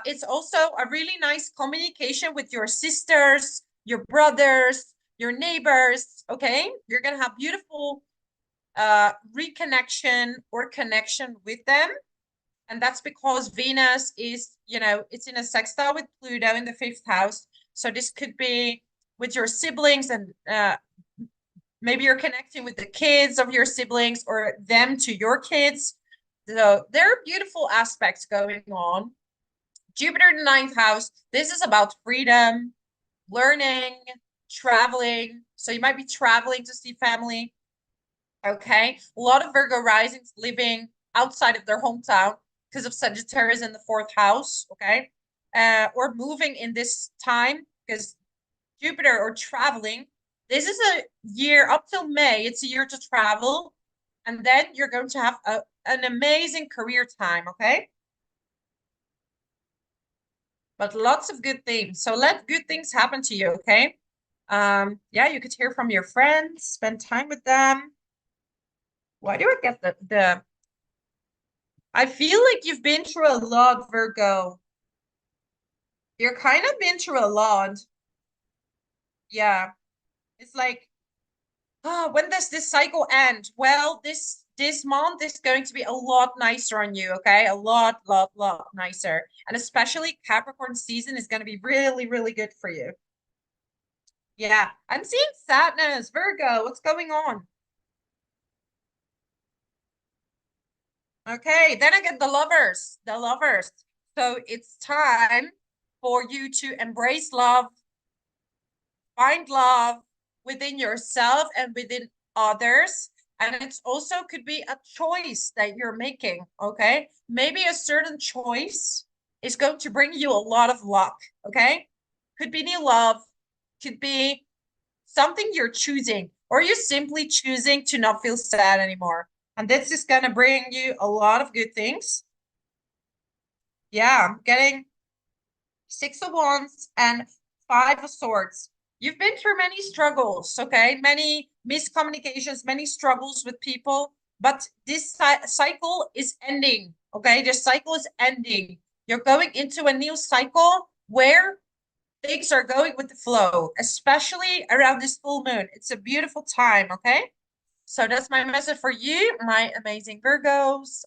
It's also a really nice communication with your sisters, your brothers, your neighbors, okay? You're going to have beautiful reconnection or connection with them. And that's because Venus is, it's in a sextile with Pluto in the 5th house. So this could be with your siblings and maybe you're connecting with the kids of your siblings or them to your kids. So there are beautiful aspects going on. Jupiter in the 9th house. This is about freedom, learning, traveling. So you might be traveling to see family. Okay. A lot of Virgo risings living outside of their hometown because of Sagittarius in the 4th house. Okay. Or moving in this time because Jupiter or traveling. This is a year up till May. It's a year to travel. And then you're going to have an amazing career time. Okay. But lots of good things. So let good things happen to you. Okay. Yeah, you could hear from your friends, spend time with them. Why do I get the I feel like you've been through a lot, Virgo. You're kind of been through a lot. Yeah. It's like, oh, when does this cycle end? Well, this month is going to be a lot nicer on you, okay? A lot nicer. And especially Capricorn season is going to be really, really good for you. Yeah. I'm seeing sadness, Virgo. What's going on? Okay, then I get the lovers, the lovers. So it's time for you to embrace love, find love within yourself and within others. And it's also could be a choice that you're making, okay? Maybe a certain choice is going to bring you a lot of luck, okay? Could be new love, could be something you're choosing, or you're simply choosing to not feel sad anymore. And this is going to bring you a lot of good things. Yeah, I'm getting 6 of Wands and 5 of Swords. You've been through many struggles, okay? Many miscommunications, many struggles with people, but this cycle is ending, okay? This cycle is ending. You're going into a new cycle where things are going with the flow, especially around this full moon. It's a beautiful time, okay? So that's my message for you, my amazing Virgos.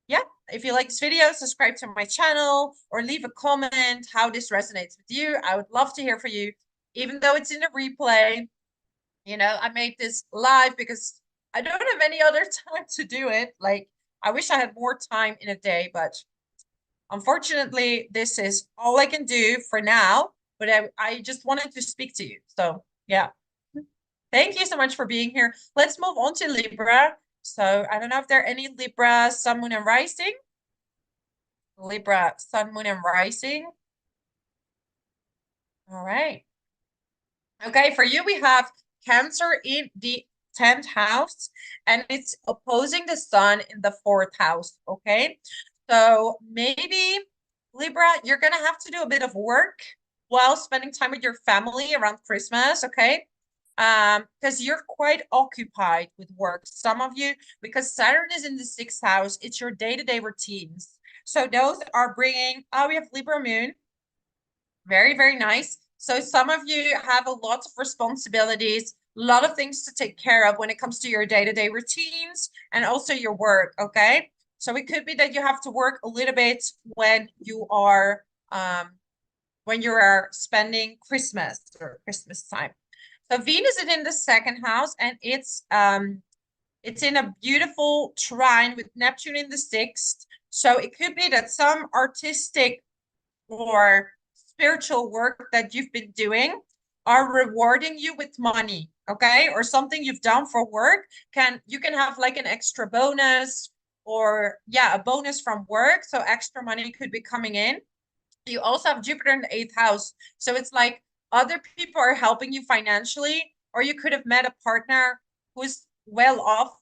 Yeah, if you like this video, subscribe to my channel or leave a comment how this resonates with you. I would love to hear from you, even though it's in a replay. I made this live because I don't have any other time to do it. Like, I wish I had more time in a day, but unfortunately, this is all I can do for now. But I just wanted to speak to you. So, yeah. Thank you so much for being here. Let's move on to Libra. So I don't know if there are any Libra, Sun, Moon, and Rising. Libra, Sun, Moon, and Rising. All right. Okay, for you, we have Cancer in the 10th house, and it's opposing the Sun in the 4th house. Okay. So maybe, Libra, you're going to have to do a bit of work while spending time with your family around Christmas. Okay. Because you're quite occupied with work. Some of you, because Saturn is in the 6th house, it's your day-to-day routines. So those are bringing, we have Libra moon. Very, very nice. So some of you have a lot of responsibilities, a lot of things to take care of when it comes to your day-to-day routines and also your work, okay? So it could be that you have to work a little bit when you are spending Christmas or Christmas time. So Venus is in the second house, and it's in a beautiful trine with Neptune in the sixth. So it could be that some artistic or spiritual work that you've been doing are rewarding you with money, okay? Or something you've done for work you can have like an extra bonus, or yeah, a bonus from work. So extra money could be coming in. You also have Jupiter in the eighth house. So it's like other people are helping you financially, or you could have met a partner who's well off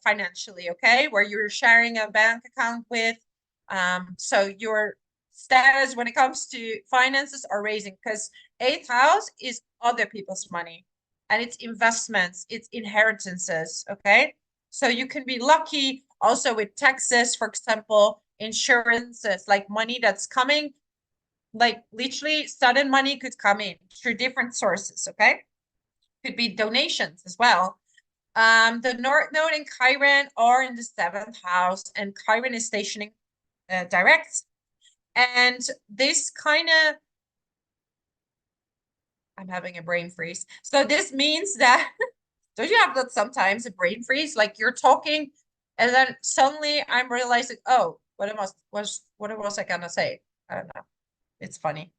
financially, okay? Where you're sharing a bank account with. So your status when it comes to finances are raising, because eighth house is other people's money, and it's investments, it's inheritances, okay? So you can be lucky also with taxes, for example, insurances, like money that's coming, like literally sudden money could come in through different sources, okay? Could be donations as well. The North Node and Chiron are in the seventh house, and Chiron is stationing direct. And this kind of, I'm having a brain freeze. So this means that, don't you have that sometimes, a brain freeze? Like you're talking, and then suddenly I'm realizing, oh, what was I gonna say? I don't know. It's funny.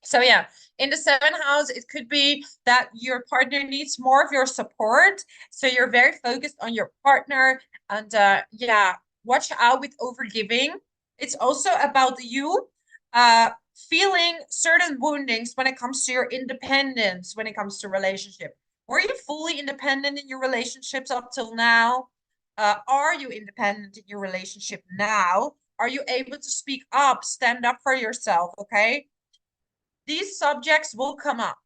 So yeah, in the seventh house, it could be that your partner needs more of your support. So you're very focused on your partner, and yeah, watch out with overgiving. It's also about you feeling certain woundings when it comes to your independence, when it comes to relationship. Were you fully independent in your relationships up till now? Are you independent in your relationship now? Are you able to speak up, stand up for yourself? Okay. These subjects will come up,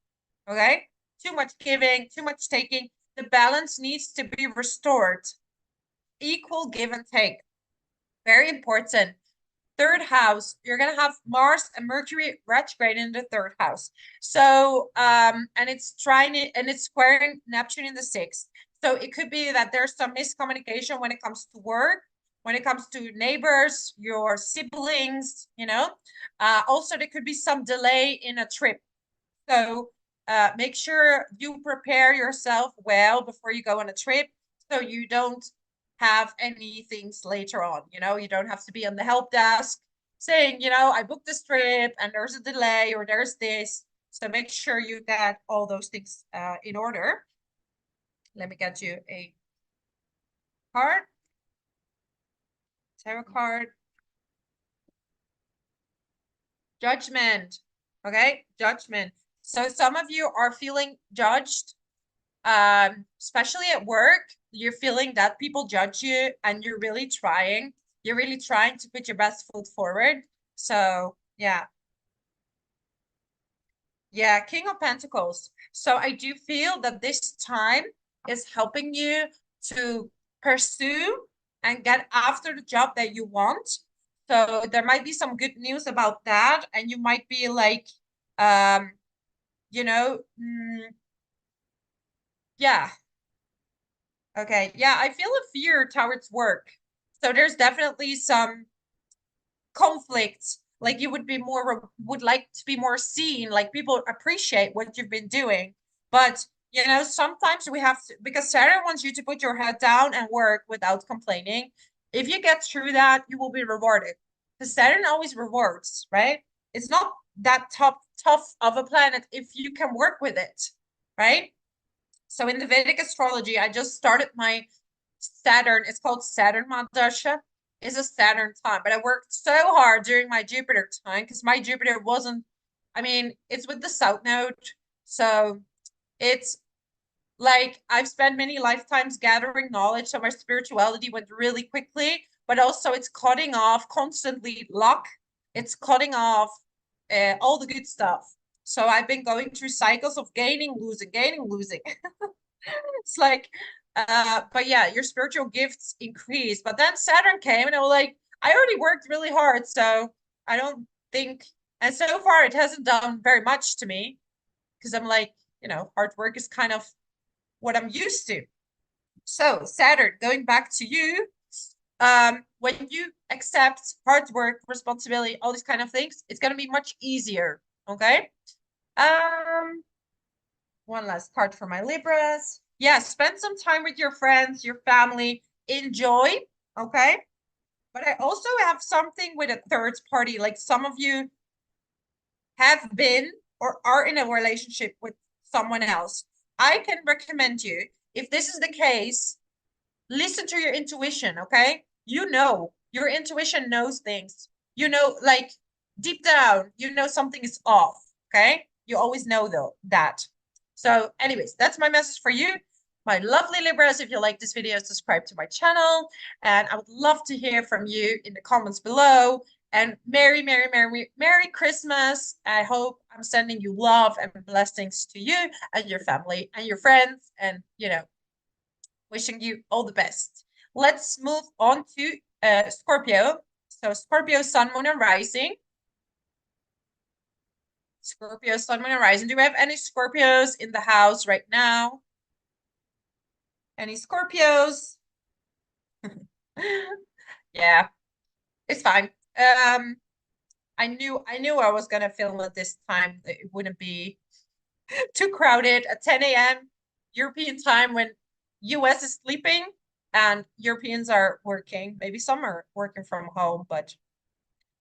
okay? Too much giving, too much taking. The balance needs to be restored. Equal give and take. Very important. Third house, you're going to have Mars and Mercury retrograde in the third house. So, and it's squaring Neptune in the sixth. So it could be that there's some miscommunication when it comes to work, when it comes to neighbors, your siblings, you know. Also, there could be some delay in a trip. So make sure you prepare yourself well before you go on a trip, so you don't have any things later on. You know, you don't have to be on the help desk saying, you know, I booked this trip and there's a delay or there's this. So make sure you get all those things in order. Let me get you a card. Tarot card. Judgment. Okay, judgment. So some of you are feeling judged, especially at work. You're feeling that people judge you, and you're really trying to put your best foot forward. So yeah, King of Pentacles. So I do feel that this time is helping you to pursue and get after the job that you want. So there might be some good news about that, and you might be like, you know, yeah. Okay. Yeah, I feel a fear towards work. So there's definitely some conflict. Like you would like to be more seen, like people appreciate what you've been doing. But you know, sometimes we have to, because Saturn wants you to put your head down and work without complaining. If you get through that, you will be rewarded. Because Saturn always rewards, right? It's not that tough of a planet if you can work with it, right? So in the Vedic astrology, I just started my Saturn. It's called Saturn Madasha. It's a Saturn time, but I worked so hard during my Jupiter time because my Jupiter wasn't, I mean, it's with the South Node. So it's like I've spent many lifetimes gathering knowledge. So my spirituality went really quickly, but also it's cutting off constantly luck. It's cutting off all the good stuff. So I've been going through cycles of gaining, losing, gaining, losing. It's like, but yeah, your spiritual gifts increase. But then Saturn came and I was like, I already worked really hard, so I don't think And so far, it hasn't done very much to me because I'm like, hard work is kind of what I'm used to. So, Saturn, going back to you, when you accept hard work, responsibility, all these kind of things, it's going to be much easier. Okay. Um, one last card for my Libras. Yeah, spend some time with your friends, your family, enjoy. Okay. But I also have something with a third party. Like some of you have been or are in a relationship with someone else. I can recommend you, if this is the case, listen to your intuition, okay? Your intuition knows things. Like deep down, something is off, okay? You always know though that. So, anyways, that's my message for you. My lovely Libras, if you like this video, subscribe to my channel. And I would love to hear from you in the comments below. And Merry, Merry, Merry, Merry Christmas. I hope I'm sending you love and blessings to you and your family and your friends. And, wishing you all the best. Let's move on to Scorpio. So Scorpio, Sun, Moon, and Rising. Scorpio, Sun, Moon, and Rising. Do we have any Scorpios in the house right now? Any Scorpios? Yeah, it's fine. I knew I was gonna film at this time. It wouldn't be too crowded at 10 a.m. European time when US is sleeping and Europeans are working. Maybe some are working from home, but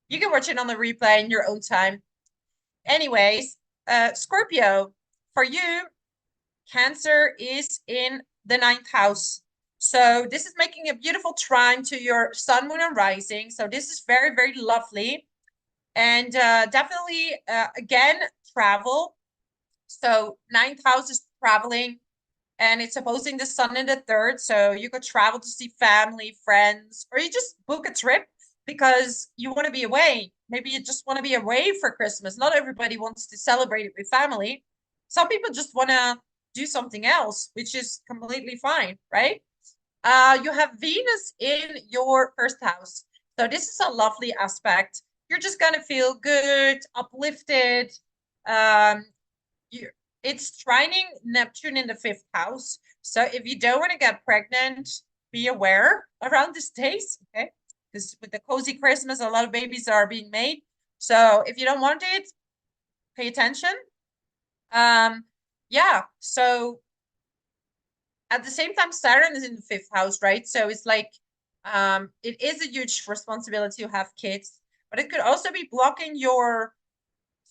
you can watch it on the replay in your own time. Anyways, Scorpio, for you, Cancer is in the ninth house. So this is making a beautiful trine to your sun, moon, and rising. So this is very, very lovely. And definitely, again, travel. So ninth house is traveling, and it's opposing the sun in the third. So you could travel to see family, friends, or you just book a trip because you want to be away. Maybe you just want to be away for Christmas. Not everybody wants to celebrate it with family. Some people just want to do something else, which is completely fine, right? You have Venus in your first house. So this is a lovely aspect. You're just gonna feel good, uplifted. Um, you it's trining Neptune in the fifth house. So if you don't want to get pregnant, be aware around these days, okay? Because with the cozy Christmas, a lot of babies are being made. So if you don't want it, pay attention. Yeah. So at the same time, Saturn is in the fifth house, right? So it's like it is a huge responsibility to have kids, but it could also be blocking your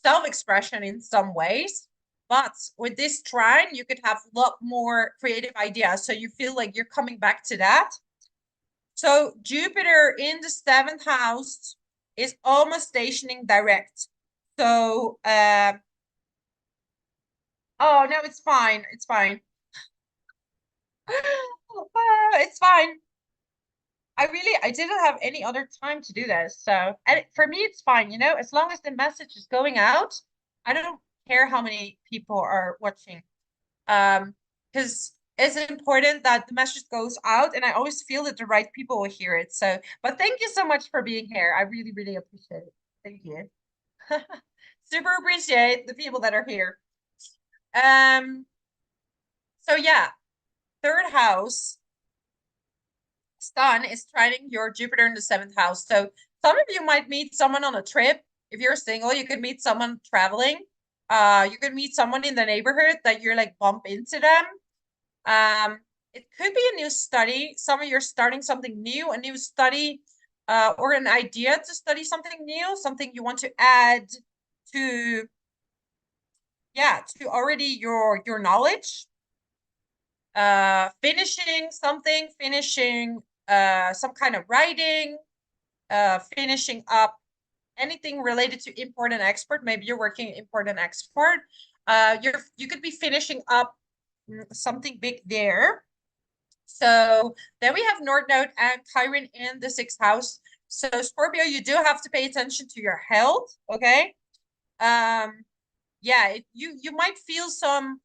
self-expression in some ways. But with this trine, you could have a lot more creative ideas. So you feel like you're coming back to that. So Jupiter in the seventh house is almost stationing direct. So, oh, no, it's fine. It's fine. It's fine. I didn't have any other time to do this. So, and for me, it's fine, as long as the message is going out, I don't care how many people are watching. Because it's important that the message goes out, and I always feel that the right people will hear it. So, but thank you so much for being here. I really, really appreciate it. Thank you. Super appreciate the people that are here. Um, so yeah, third house. Sun is trining your Jupiter in the seventh house. So some of you might meet someone on a trip. If you're single, you could meet someone traveling. You could meet someone in the neighborhood that you're like bump into them. It could be a new study. Some of you are starting something new, a new study, or an idea to study something new, something you want to add to, yeah, to already your knowledge. Finishing something, finishing some kind of writing, finishing up anything related to import and export. Maybe you're working import and export. You could be finishing up something big there. So then we have North Node and Chiron in the sixth house. So Scorpio, you do have to pay attention to your health, okay? Yeah, you might feel some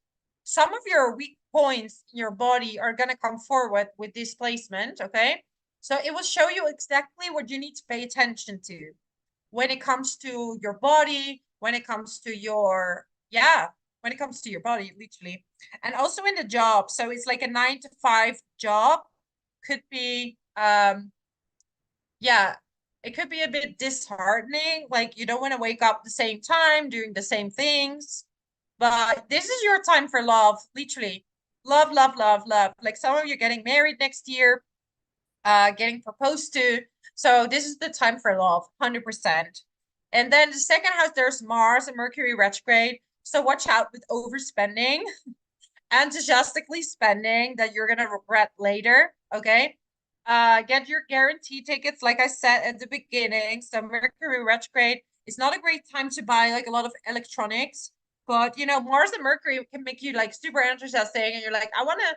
of your weak points in your body are gonna come forward with this placement, okay? So it will show you exactly what you need to pay attention to. when it comes to your body, when it comes to your, yeah, when it comes to your body, literally. And also in the job. So it's like a 9 to 5 job. Could be, yeah, it could be a bit disheartening. Like you don't want to wake up the same time, doing the same things. But this is your time for love, literally. Love, love, love, love. Like some of you getting married next year, getting proposed to. So this is the time for love, 100%. And then the second house, there's Mars and Mercury retrograde. So watch out with overspending, enthusiastically spending that you're gonna regret later. Okay. Get your guarantee tickets, like I said at the beginning. So Mercury retrograde is not a great time to buy like a lot of electronics, but you know, Mars and Mercury can make you like super enthusiastic, and you're like, I want to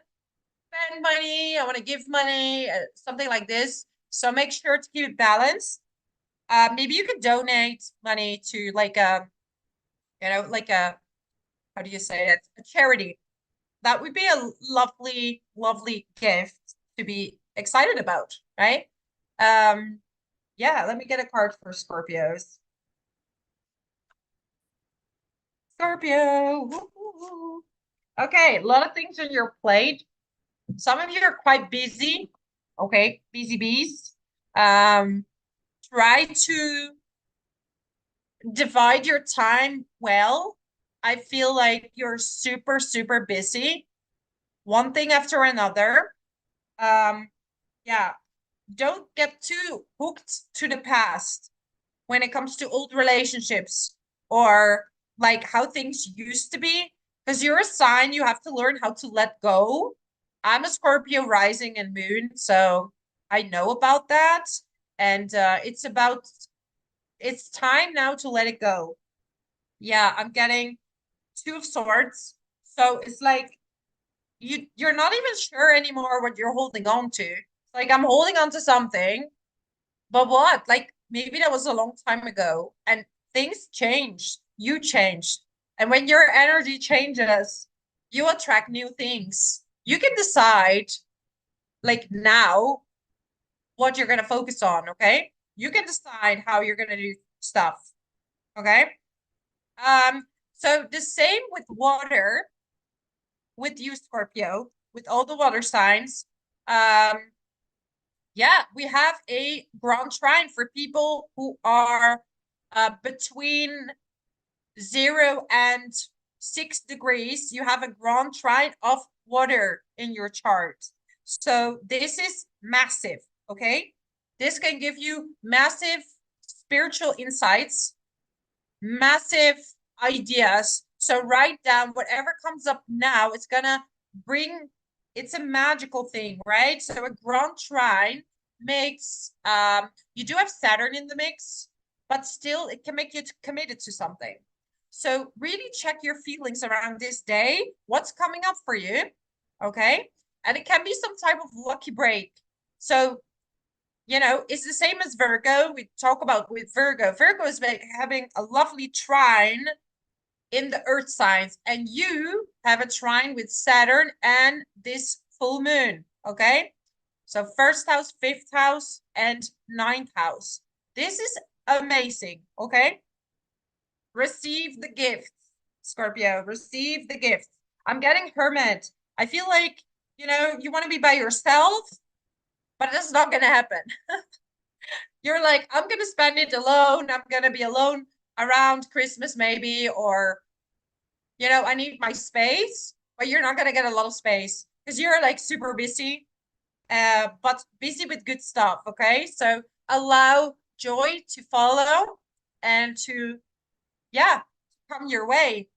spend money, I want to give money, something like this. So make sure to keep it balanced. Maybe you could donate money to like a, you know, like a, how do you say it? A charity. That would be a lovely, lovely gift to be excited about, right? Yeah, let me get a card for Scorpios. Scorpio. Woo-hoo. Okay, a lot of things on your plate. Some of you are quite busy. Okay, busy bees. Try to divide your time well. I feel like you're super, super busy, one thing after another. Um, yeah, don't get too hooked to the past when it comes to old relationships or like how things used to be, because you're a sign, you have to learn how to let go. I'm a Scorpio rising and moon, so I know about that. And it's time now to let it go. Yeah, I'm getting Two of Swords. So it's like you're not even sure anymore what you're holding on to. It's like I'm holding on to something, but what? Like maybe that was a long time ago and things changed. You changed. And when your energy changes, you attract new things. You can decide like now what you're going to focus on, okay? You can decide how you're going to do stuff, okay? So the same with water, with you, Scorpio, with all the water signs. Um, yeah, we have a grand trine for people who are between 0 and 6 degrees. You have a grand trine of water in your chart. So this is massive, okay? This can give you massive spiritual insights, massive ideas. So write down whatever comes up now. It's gonna bring, it's a magical thing, right? So a grand trine makes you do have Saturn in the mix, but still it can make you committed to something. So really check your feelings around this day. What's coming up for you? Okay. And it can be some type of lucky break. So you know, it's the same as Virgo. We talk about with Virgo. Virgo is having a lovely trine in the earth signs, and you have a trine with Saturn and this full moon. Okay. So first house, fifth house, and ninth house. This is amazing. Okay. Receive the gift, Scorpio. Receive the gift. I'm getting Hermit. I feel like, you know, you want to be by yourself, but that's not going to happen. You're like, I'm gonna spend it alone. I'm gonna be alone around Christmas, maybe, or you know, I need my space, but you're not gonna get a lot of space because you're like super busy, but busy with good stuff. Okay. So allow joy to follow and to, yeah, come your way.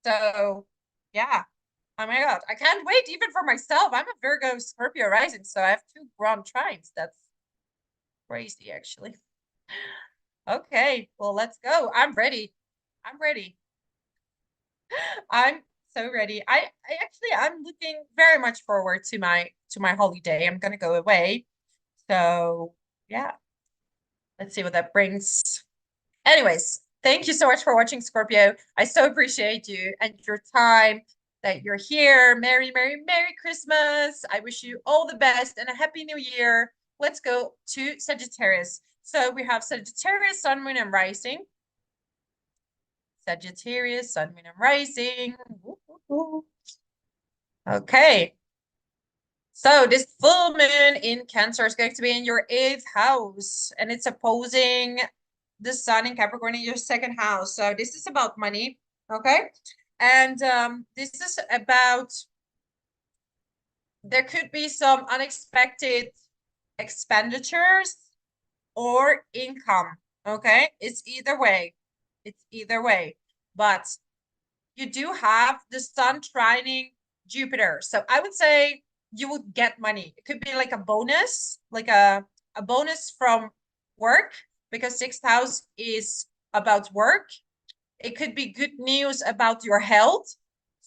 So yeah. Oh my God. I can't wait even for myself. I'm a Virgo Scorpio rising, so I have two grand trines. That's crazy, actually. Okay, well, let's go. I'm ready. I'm ready. I'm so ready. I'm looking very much forward to my holiday. I'm gonna go away. So yeah, let's see what that brings. Anyways, thank you so much for watching, Scorpio. I so appreciate you and your time that you're here. Merry, Merry, Merry Christmas. I wish you all the best and a Happy New Year. Let's go to Sagittarius. So we have Sagittarius, Sun, Moon, and Rising. Sagittarius, Sun, Moon, and Rising. Okay. So this full moon in Cancer is going to be in your 8th house, and it's opposing the Sun in Capricorn in your 2nd house. So this is about money, okay? And this is about, there could be some unexpected expenditures or income, okay? It's either way. It's either way. But you do have the Sun trining Jupiter. So I would say you would get money. It could be like a bonus, like a bonus from work, because 6th house is about work. It could be good news about your health.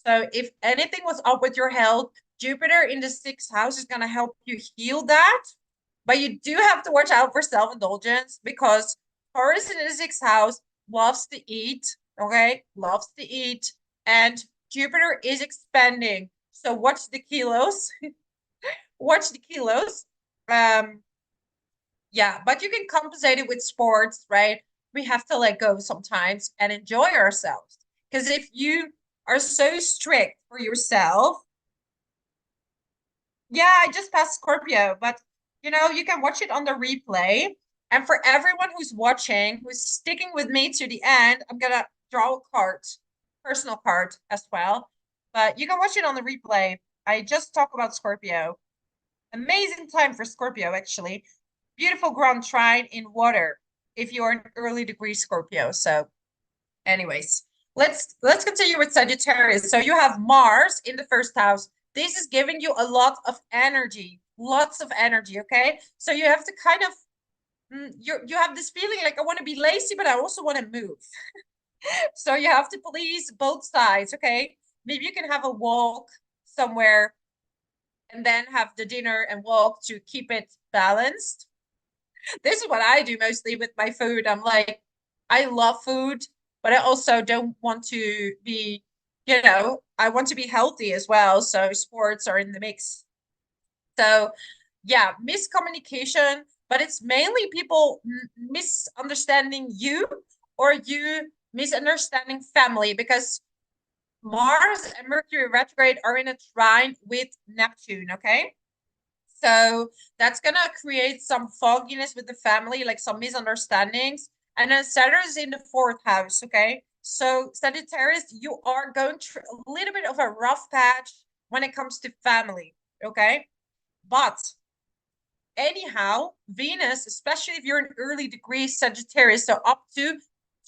So if anything was up with your health, Jupiter in the 6th house is going to help you heal that. But you do have to watch out for self-indulgence, because Taurus in the 6th house loves to eat, okay? Loves to eat. And Jupiter is expanding. So watch the kilos. Watch the kilos. Yeah, but you can compensate it with sports, right? We have to let go sometimes and enjoy ourselves. Because if you are so strict for yourself, yeah, I just passed Scorpio, but you know, you can watch it on the replay. And for everyone who's watching, who's sticking with me to the end, I'm gonna draw a card, personal card as well. But you can watch it on the replay. I just talk about Scorpio. Amazing time for Scorpio, actually. Beautiful ground trine in water if you are an early degree Scorpio. So anyways, let's continue with Sagittarius. So you have Mars in the 1st house. This is giving you a lot of energy, lots of energy, okay? So you have to kind of, you have this feeling like, I want to be lazy, but I also want to move. So you have to please both sides, okay? Maybe you can have a walk somewhere and then have the dinner and walk to keep it balanced. This is what I do mostly with my food. I'm like, I love food, but I also don't want to be, you know, I want to be healthy as well. So sports are in the mix. So yeah, miscommunication, but it's mainly people misunderstanding you, or you misunderstanding family, because Mars and Mercury retrograde are in a trine with Neptune, okay? So that's going to create some fogginess with the family, like some misunderstandings. And then Saturn is in the 4th house, okay? So Sagittarius, you are going through a little bit of a rough patch when it comes to family, okay? But anyhow, Venus, especially if you're an early degree Sagittarius, so up to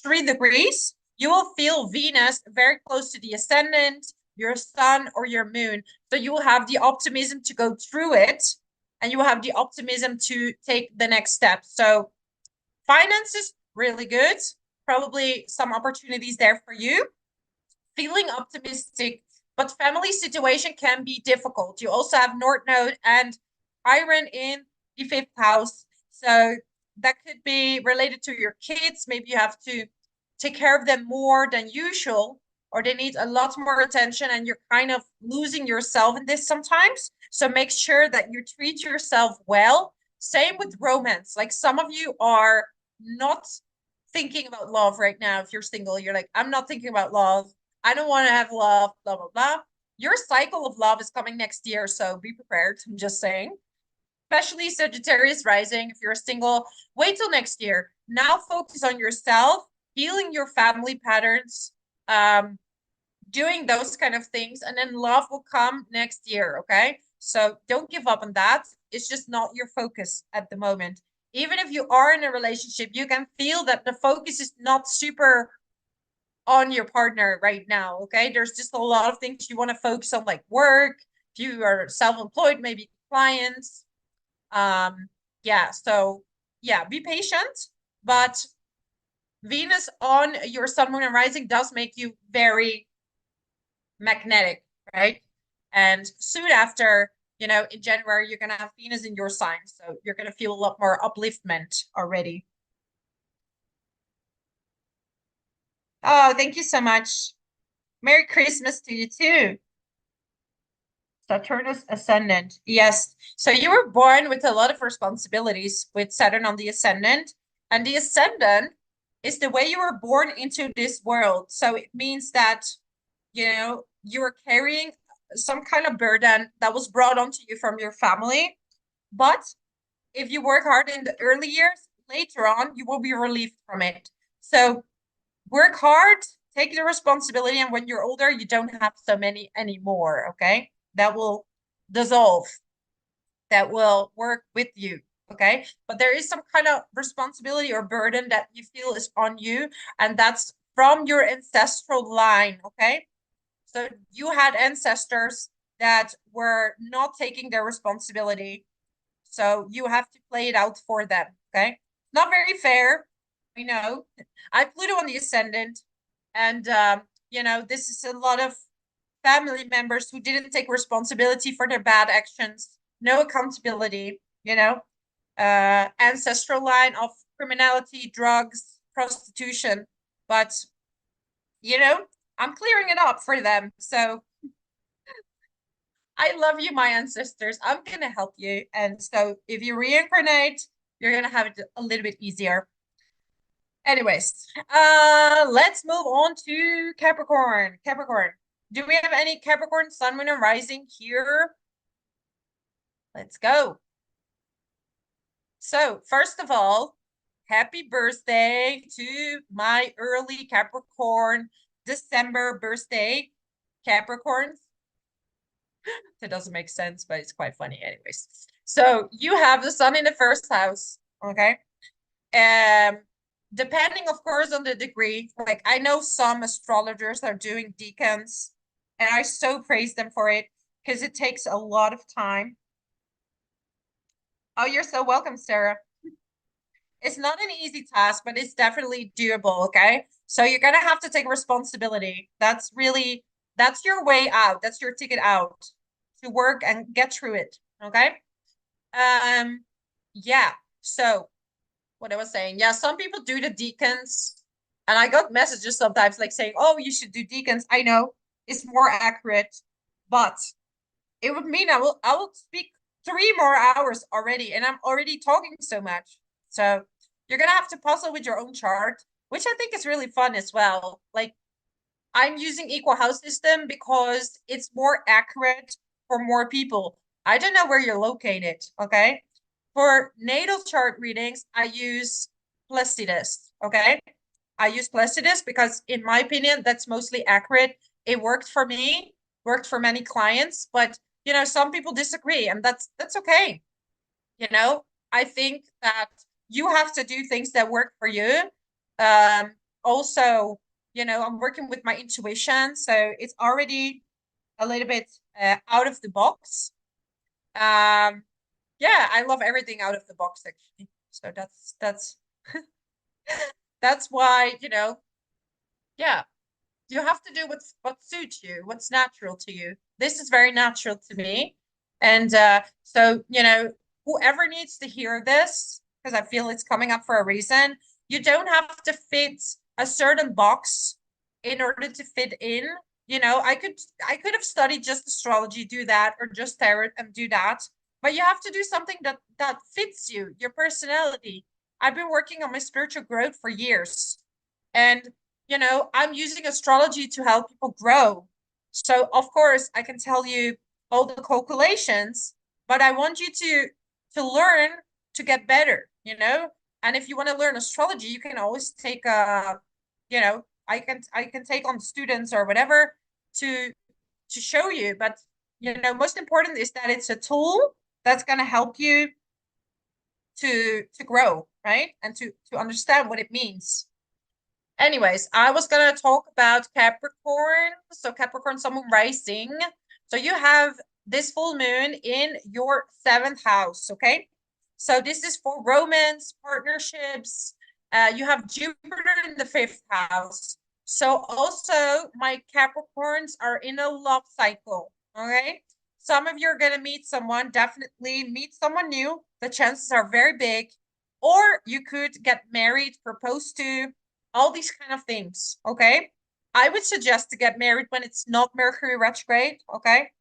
3 degrees, you will feel Venus very close to the ascendant, your sun, or your moon. So you will have the optimism to go through it, and you will have the optimism to take the next step. So finances, really good. Probably some opportunities there for you. Feeling optimistic, but family situation can be difficult. You also have North Node and Chiron in the 5th house. So that could be related to your kids. Maybe you have to take care of them more than usual, or they need a lot more attention, and you're kind of losing yourself in this sometimes. So make sure that you treat yourself well. Same with romance. Like some of you are not thinking about love right now. If you're single, you're like, I'm not thinking about love. I don't want to have love, blah, blah, blah. Your cycle of love is coming next year, so be prepared. I'm just saying. Especially Sagittarius rising, if you're single, wait till next year. Now focus on yourself, healing your family patterns, doing those kind of things, and then love will come next year, okay? So don't give up on that. It's just not your focus at the moment. Even if you are in a relationship, you can feel that the focus is not super on your partner right now, okay? There's just a lot of things you want to focus on, like work. If you are self-employed, maybe clients. Yeah, so yeah, be patient, but Venus on your sun, moon, and rising does make you very magnetic, right? And soon after, you know, in January, you're gonna have Venus in your sign, so you're gonna feel a lot more upliftment already. Oh, thank you so much. Merry Christmas to you too. Saturnus ascendant. Yes. So you were born with a lot of responsibilities with Saturn on the ascendant. And the ascendant is the way you were born into this world. So it means that, you know, you're carrying some kind of burden that was brought onto you from your family. But if you work hard in the early years, later on, you will be relieved from it. So work hard, take the responsibility, and when you're older, you don't have so many anymore, okay? That will dissolve, that will work with you, okay? But there is some kind of responsibility or burden that you feel is on you, and that's from your ancestral line, okay? So you had ancestors that were not taking their responsibility. So you have to play it out for them, okay? Not very fair, we know. I have Pluto on the ascendant, and you know, this is a lot of family members who didn't take responsibility for their bad actions, no accountability, you know, ancestral line of criminality, drugs, prostitution. But, you know, I'm clearing it up for them. So I love you, my ancestors. I'm going to help you. And so if you reincarnate, you're going to have it a little bit easier. Anyways, let's move on to Capricorn. Capricorn. Do we have any Capricorn sun, moon, and rising here? Let's go. So, first of all, happy birthday to my early Capricorn December birthday, Capricorns. That doesn't make sense, but it's quite funny anyways. So you have the sun in the first house, okay? Depending, of course, on the degree. Like I know some astrologers are doing decans, and I so praise them for it because it takes a lot of time. Oh, you're so welcome, Sarah. It's not an easy task, but it's definitely doable, okay? So you're gonna have to take responsibility. That's your way out. That's your ticket out to work and get through it, okay? Yeah. So what I was saying, yeah, some people do the decans, and I got messages sometimes like saying, "Oh, you should do decans." I know it's more accurate, but it would mean I will speak 3 more hours already, and I'm already talking so much. So you're gonna have to puzzle with your own chart, which I think is really fun as well. Like I'm using equal house system because it's more accurate for more people. I don't know where you're located, okay? For natal chart readings, I use Placidus, okay? I use Placidus because, in my opinion, that's mostly accurate. It worked for me, worked for many clients, but you know, some people disagree, and that's okay. You know, I think that you have to do things that work for you. Also, you know, I'm working with my intuition, so it's already a little bit out of the box. Yeah, I love everything out of the box actually. So that's that's why, you know, yeah, you have to do what suits you, what's natural to you. This is very natural to me. And so, you know, whoever needs to hear this, because I feel it's coming up for a reason, you don't have to fit a certain box in order to fit in. You know, I could have studied just astrology, do that, or just tarot and do that. But you have to do something that fits you, your personality. I've been working on my spiritual growth for years. And you know, I'm using astrology to help people grow. So of course I can tell you all the calculations, but I want you to learn to get better, you know? And if you want to learn astrology, you can always take you know, I can take on students or whatever to show you. But you know, most important is that it's a tool that's gonna help you to grow, right? And to understand what it means. Anyways, I was gonna talk about Capricorn. So Capricorn, Sun, Moon, Rising. So you have this full moon in your 7th house, okay? So this is for romance, partnerships. You have Jupiter in the 5th house. So also my Capricorns are in a love cycle, okay? Some of you are gonna meet someone, definitely meet someone new. The chances are very big. Or you could get married, proposed to, all these kind of things, okay? I would suggest to get married when it's not Mercury retrograde, okay?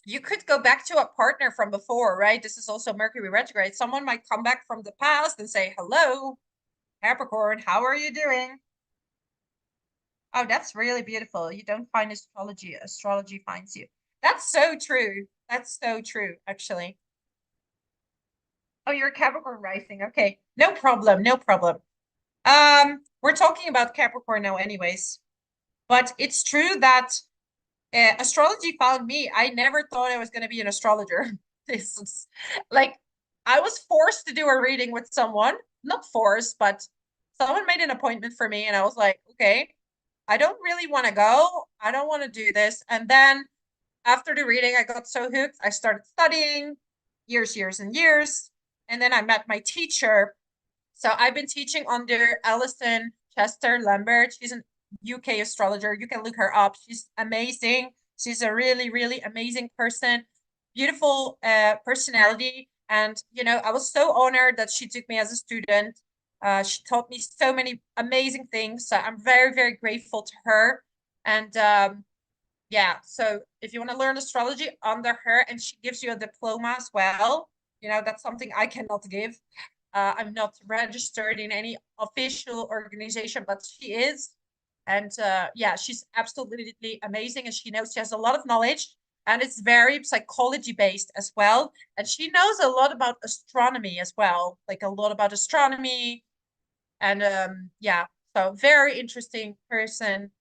you could go back to a partner from before, right? This is also Mercury retrograde. Someone might come back from the past and say, hello, Capricorn, how are you doing? Oh, that's really beautiful. You don't find astrology, astrology finds you. That's so true. That's so true, actually. Oh, you're a Capricorn rising. Okay, no problem, no problem. We're talking about Capricorn now anyways, but it's true that astrology found me. I never thought I was going to be an astrologer. This is like, I was forced to do a reading with someone, not forced, but someone made an appointment for me, and I was like, okay, I don't really want to go. I don't want to do this. And then after the reading, I got so hooked. I started studying years and years. And then I met my teacher. So I've been teaching under Alison Chester Lambert. She's an UK astrologer. You can look her up. She's amazing. She's a really amazing person, beautiful personality. And, you know, I was so honored that she took me as a student. She taught me so many amazing things. So I'm very grateful to her. And yeah, so if you want to learn astrology under her, and she gives you a diploma as well, you know, that's something I cannot give. I'm not registered in any official organization, but she is. And yeah, she's absolutely amazing. And she knows, she has a lot of knowledge, and it's very psychology based as well. And she knows a lot about astronomy as well, like a lot about astronomy. And yeah, so very interesting person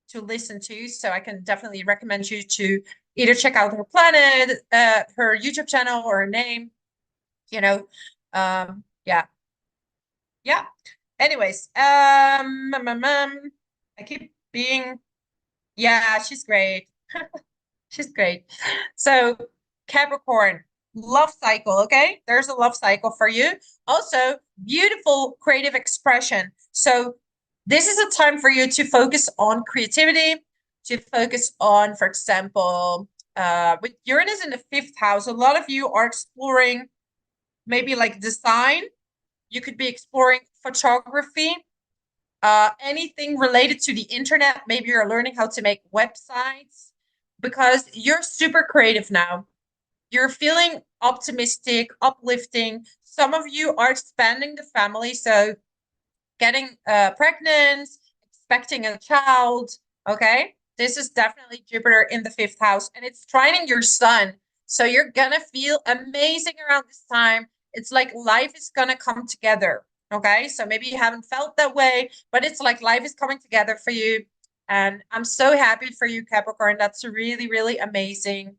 to listen to. So I can definitely recommend you to either check out her planet, her YouTube channel, or her name, you know. Yeah. Yeah. Anyways, I keep being, yeah, she's great. She's great. So Capricorn, love cycle, okay? There's a love cycle for you. Also, beautiful creative expression. So this is a time for you to focus on creativity, to focus on, for example, with Uranus in the fifth house, a lot of you are exploring maybe like design. You could be exploring photography, anything related to the internet. Maybe you're learning how to make websites because you're super creative now. You're feeling optimistic, uplifting. Some of you are expanding the family, so getting pregnant, expecting a child. Okay, this is definitely Jupiter in the fifth house, and it's trining your sun. So you're gonna feel amazing around this time. It's like life is gonna come together. Okay, so maybe you haven't felt that way, but it's like life is coming together for you. And I'm so happy for you, Capricorn. That's really amazing.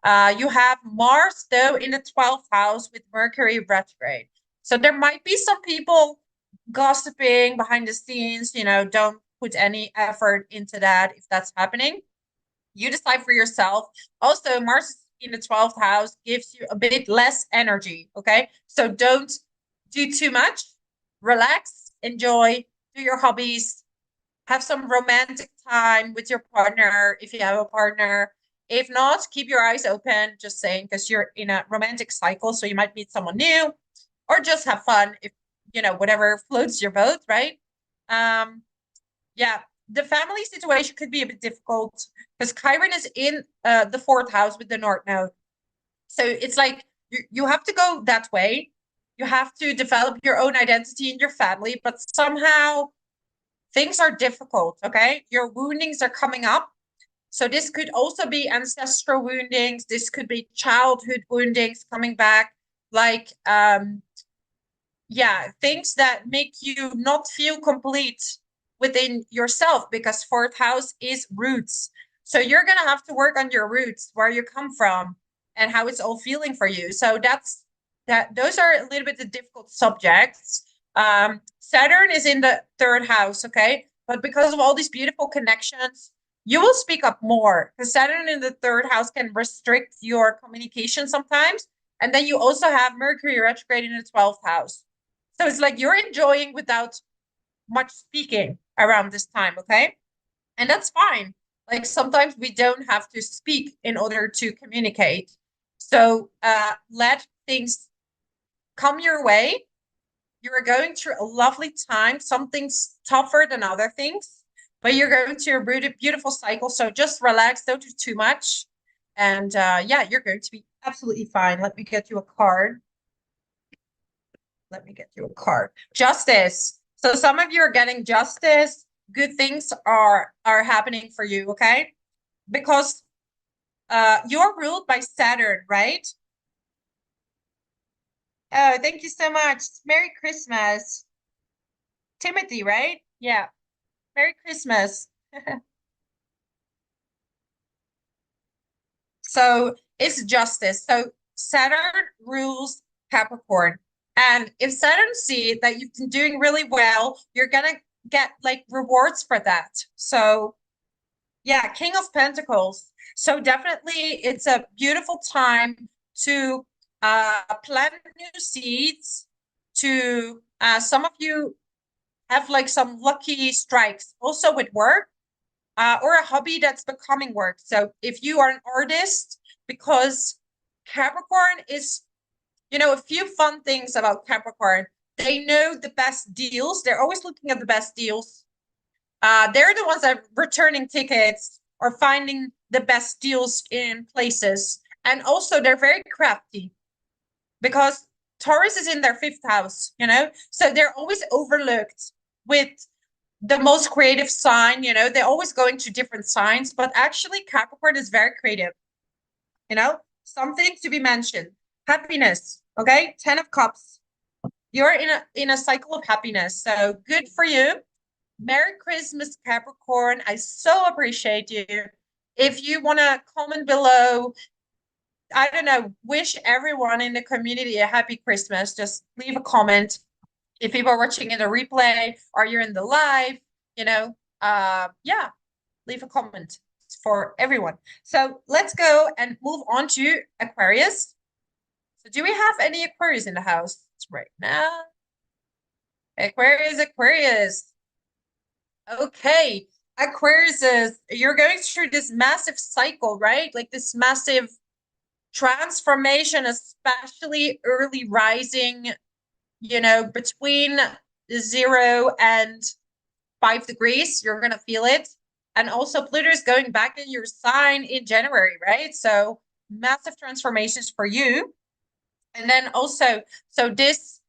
You have Mars, though, in the 12th house with Mercury retrograde. So there might be some people gossiping behind the scenes, you know, don't put any effort into that if that's happening. You decide for yourself. Also, Mars in the 12th house gives you a bit less energy, okay? So don't do too much. Relax, enjoy, do your hobbies, have some romantic time with your partner if you have a partner. If not, keep your eyes open, just saying, because you're in a romantic cycle, so you might meet someone new, or just have fun if, you know, whatever floats your boat, right? Yeah, the family situation could be a bit difficult because Chiron is in the fourth house with the North Node. So it's like you have to go that way. You have to develop your own identity in your family, but somehow things are difficult, okay? Your woundings are coming up. So this could also be ancestral woundings. This could be childhood woundings coming back, like yeah, things that make you not feel complete within yourself, because fourth house is roots. So you're going to have to work on your roots, where you come from and how it's all feeling for you. So those are a little bit the difficult subjects. Saturn is in the third house, okay? But because of all these beautiful connections, you will speak up more, because Saturn in the third house can restrict your communication sometimes. And then you also have Mercury retrograde in the 12th house. So it's like you're enjoying without much speaking around this time, okay? And that's fine. Like sometimes we don't have to speak in order to communicate. So let things come your way. You're going through a lovely time. Some things tougher than other things, but you're going through a beautiful cycle. So just relax, don't do too much. And yeah, you're going to be absolutely fine. Let me get you a card. Let me get you a card. Justice. So some of you are getting justice. Good things are happening for you, okay? Because you're ruled by Saturn, right? Oh, thank you so much. Merry Christmas. Timothy, right? Yeah. Merry Christmas. So it's justice. So Saturn rules Capricorn. And if Saturn sees that you've been doing really well, you're gonna get like rewards for that. So yeah, King of Pentacles. So definitely it's a beautiful time to plant new seeds, to some of you have like some lucky strikes also with work, or a hobby that's becoming work. So if you are an artist, because Capricorn is, you know, a few fun things about Capricorn. They know the best deals. They're always looking at the best deals. They're the ones that are returning tickets or finding the best deals in places. And also they're very crafty because Taurus is in their fifth house, you know? So they're always overlooked with the most creative sign, you know, they're always going to different signs, but actually Capricorn is very creative, you know, something to be mentioned. Happiness, okay? 10 of Cups. You're in a cycle of happiness. So good for you. Merry Christmas, Capricorn. I so appreciate you. If you want to comment below, I don't know, wish everyone in the community a happy Christmas, just leave a comment. If people are watching in the replay or you're in the live, you know, yeah, leave a comment for everyone. So let's go and move on to Aquarius. So do we have any Aquarius in the house right now? Aquarius, Aquarius. Okay. Aquarius is, you're going through this massive cycle, right? Like this massive transformation, especially early rising, you know, between 0 and 5 degrees, you're going to feel it. And also Pluto is going back in your sign in January, right? So massive transformations for you. And then also, so this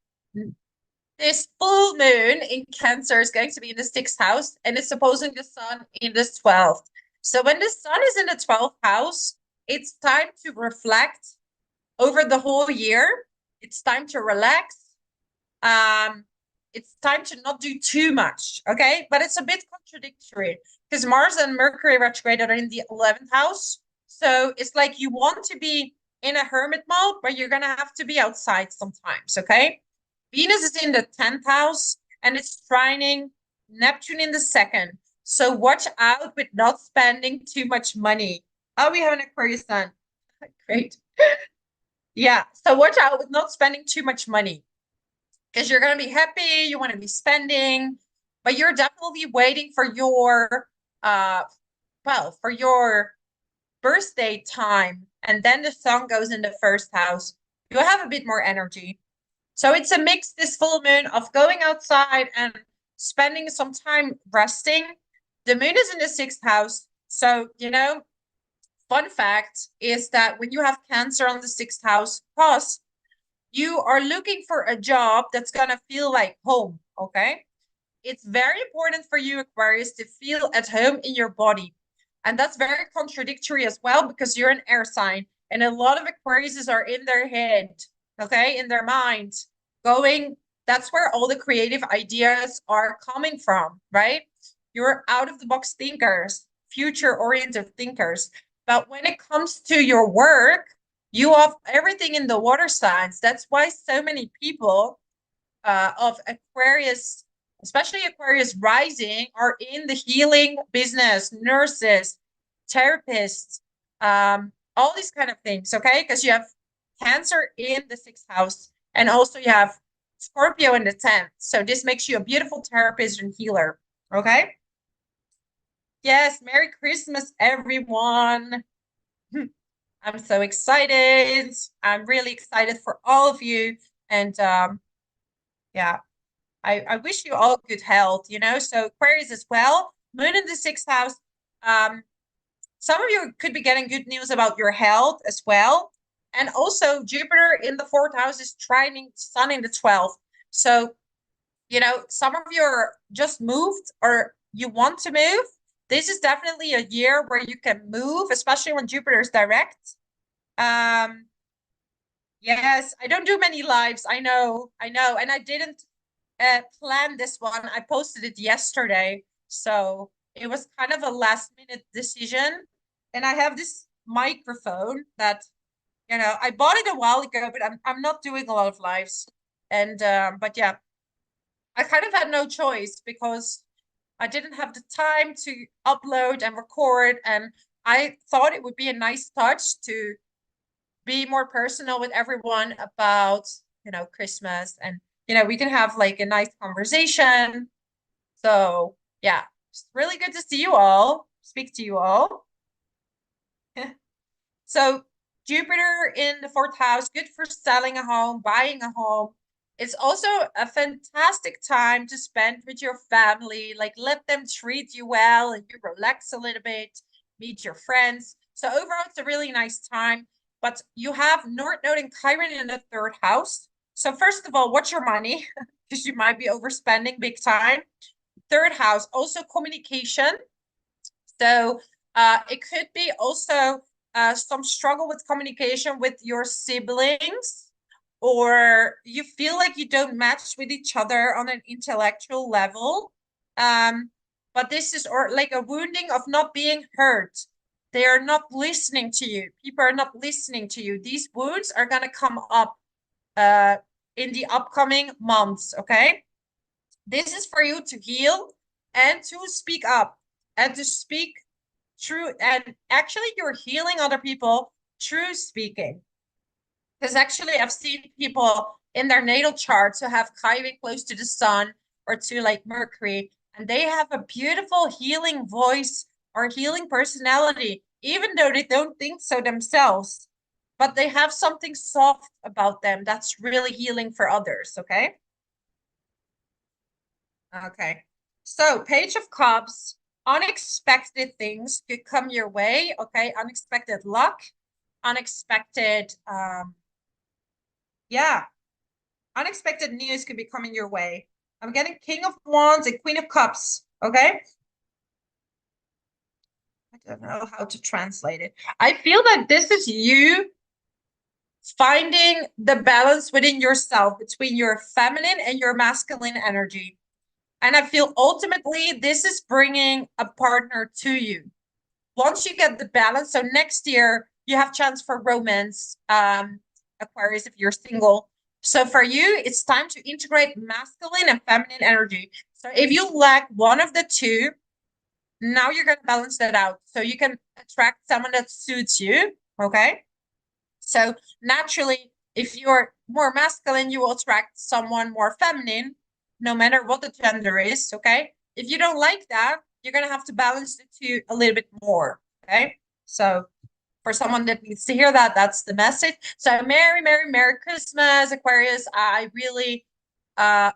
full moon in Cancer is going to be in the 6th house and it's opposing the sun in the 12th. So when the sun is in the 12th house, it's time to reflect over the whole year. It's time to relax. It's time to not do too much, okay? But it's a bit contradictory because Mars and Mercury retrograde are in the 11th house. So it's like you want to be in a hermit mode, but you're going to have to be outside sometimes, okay? Venus is in the 10th house and it's trining Neptune in the 2nd. So watch out with not spending too much money. Oh, we have an Aquarius sun. Great. Yeah, so watch out with not spending too much money because you're going to be happy, you want to be spending, but you're definitely waiting for your, well, for your birthday time. And then the sun goes in the 1st house. You'll have a bit more energy. So it's a mix this full moon of going outside and spending some time resting. The moon is in the 6th house. So, you know, fun fact is that when you have Cancer on the 6th house, plus you are looking for a job that's going to feel like home, okay? It's very important for you, Aquarius, to feel at home in your body. And that's very contradictory as well because you're an air sign. And a lot of Aquariuses are in their head, okay, in their mind, going, that's where all the creative ideas are coming from, right? You're out of the box thinkers, future oriented thinkers. But when it comes to your work, you have everything in the water signs. That's why so many people of Aquarius, especially Aquarius rising, are in the healing business, nurses, therapists, all these kind of things, okay? Because you have Cancer in the 6th house, and also you have Scorpio in the 10th. So this makes you a beautiful therapist and healer, okay? Yes, Merry Christmas, everyone. I'm so excited. I'm really excited for all of you. And yeah, I wish you all good health, you know. So Aquarius as well, moon in the 6th house. some of you could be getting good news about your health as well. And also Jupiter in the 4th house is trining Sun in the 12th. So, you know, some of you are just moved or you want to move. This is definitely a year where you can move, especially when Jupiter is direct. Yes, I don't do many lives. I know. And I didn't plan this one. I posted it yesterday. So it was kind of a last minute decision. And I have this microphone that, you know, I bought it a while ago, but I'm not doing a lot of lives. And but yeah, I kind of had no choice because I didn't have the time to upload and record. And I thought it would be a nice touch to be more personal with everyone about, you know, Christmas, and, you know, we can have like a nice conversation. So yeah, it's really good to see you all, speak to you all. So Jupiter in the 4th house, good for selling a home, buying a home. It's also a fantastic time to spend with your family. Like, let them treat you well and you relax a little bit, meet your friends. So overall, it's a really nice time. But you have North Node and Chiron in the 3rd house. So first of all, watch your money because you might be overspending big time. 3rd house, also communication. So it could be also some struggle with communication with your siblings, or you feel like you don't match with each other on an intellectual level. But this is or like a wounding of not being heard. They are not listening to you. People are not listening to you. These wounds are going to come up in the upcoming months, okay? This is for you to heal and to speak up and to speak true. And actually, you're healing other people through speaking. Because actually, I've seen people in their natal charts who have Chiron close to the sun or to like Mercury, and they have a beautiful healing voice or healing personality, even though they don't think so themselves. But they have something soft about them that's really healing for others, okay? Okay. So, Page of Cups, unexpected things could come your way, okay? Unexpected luck, unexpected, yeah, unexpected news could be coming your way. I'm getting King of Wands and Queen of Cups, okay? I don't know how to translate it. I feel that this is you finding the balance within yourself between your feminine and your masculine energy. And I feel ultimately this is bringing a partner to you. Once you get the balance, so next year you have chance for romance, Aquarius, if you're single. So for you, it's time to integrate masculine and feminine energy. So if you lack one of the two, now you're going to balance that out. So you can attract someone that suits you, okay? So naturally, if you're more masculine, you will attract someone more feminine, no matter what the gender is, okay? If you don't like that, you're going to have to balance the two a little bit more, okay? So for someone that needs to hear that, that's the message. So Merry Christmas, Aquarius. I really love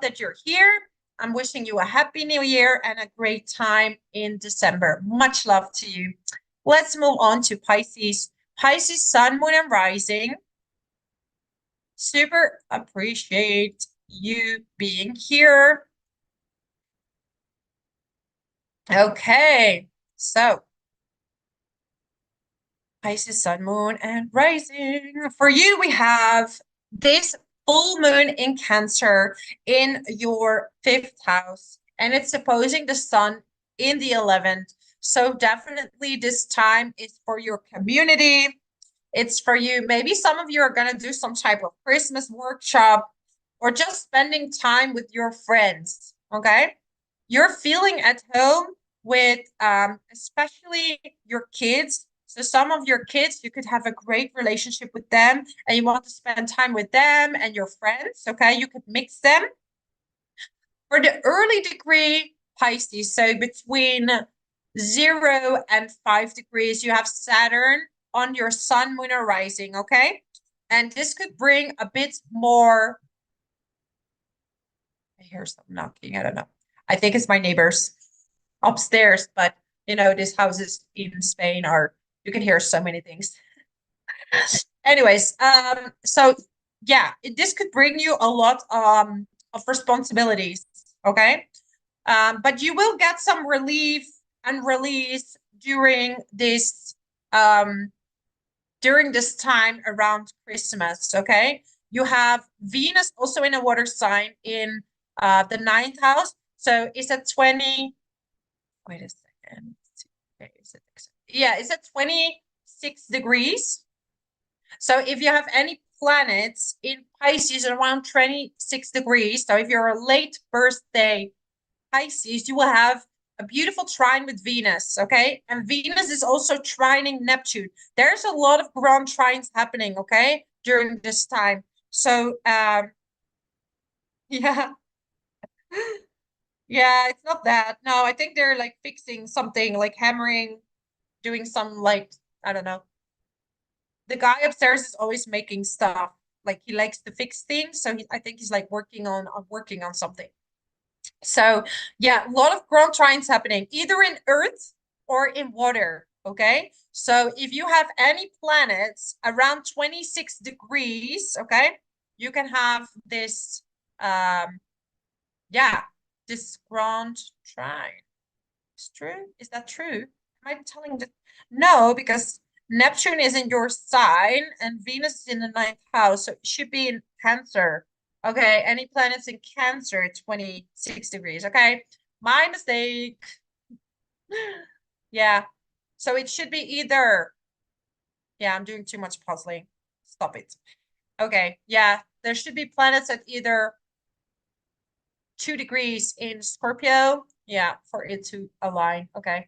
that you're here. I'm wishing you a happy new year and a great time in December. Much love to you. Let's move on to Pisces. Pisces, Sun, Moon, and Rising. Super appreciate you being here. Okay, so Pisces, Sun, Moon, and Rising. For you, we have this full moon in Cancer in your 5th house, and it's opposing the Sun in the 11th. So definitely this time is for your community. It's for you. Maybe some of you are going to do some type of Christmas workshop or just spending time with your friends, okay? You're feeling at home with especially your kids. So some of your kids, you could have a great relationship with them and you want to spend time with them and your friends, okay? You could mix them. For the early degree Pisces, so between 0 and 5 degrees, you have Saturn on your Sun, Moon, or Rising, okay? And this could bring a bit more. I hear some knocking. I don't know. I think it's my neighbors upstairs, but you know, these houses in Spain are, you can hear so many things. Anyways, so yeah, this could bring you a lot of responsibilities, okay? But you will get some relief and release um during this time around Christmas, okay? You have Venus also in a water sign in the ninth house. So is it 20? Wait a second. Okay, yeah, it's at 26 degrees. So if you have any planets in Pisces around 26 degrees, so if you're a late birthday Pisces, you will have a beautiful trine with Venus, okay? And Venus is also trining Neptune. There's a lot of grand trines happening, okay, during this time. So, yeah, yeah, it's not that. No, I think they're like fixing something, like hammering, doing some like, I don't know. The guy upstairs is always making stuff. Like he likes to fix things, so I think he's like working on something. So yeah, a lot of ground trines happening either in earth or in water. Okay. So if you have any planets around 26 degrees, okay, you can have this yeah, this grand trine. It's true. Is that true? Am I telling the no, because Neptune is in your sign and Venus is in the ninth house, so it should be in Cancer. Okay, any planets in Cancer, 26 degrees. Okay, my mistake. Yeah, so it should be either. Yeah, I'm doing too much puzzling. Stop it. Okay, yeah, there should be planets at either 2 degrees in Scorpio. Yeah, for it to align. Okay,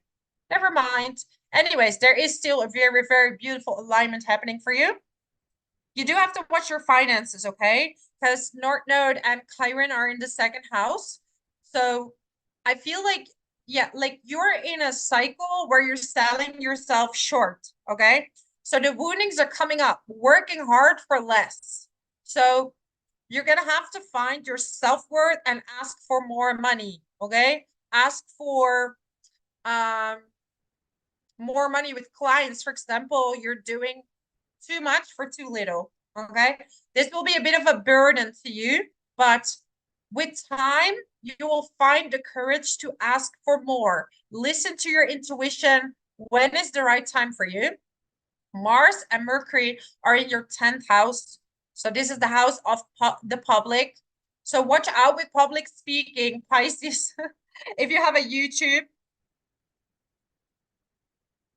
never mind. Anyways, there is still a very, very beautiful alignment happening for you. You do have to watch your finances, okay? Because North Node and Chiron are in the second house. So I feel like, yeah, like you're in a cycle where you're selling yourself short, okay? So the woundings are coming up, working hard for less. So you're gonna have to find your self-worth and ask for more money, okay? Ask for um more money with clients. For example, you're doing too much for too little, okay? This will be a bit of a burden to you, but with time, you will find the courage to ask for more. Listen to your intuition. When is the right time for you? Mars and Mercury are in your 10th house. So this is the house of the public. So watch out with public speaking, Pisces. If you have a YouTube,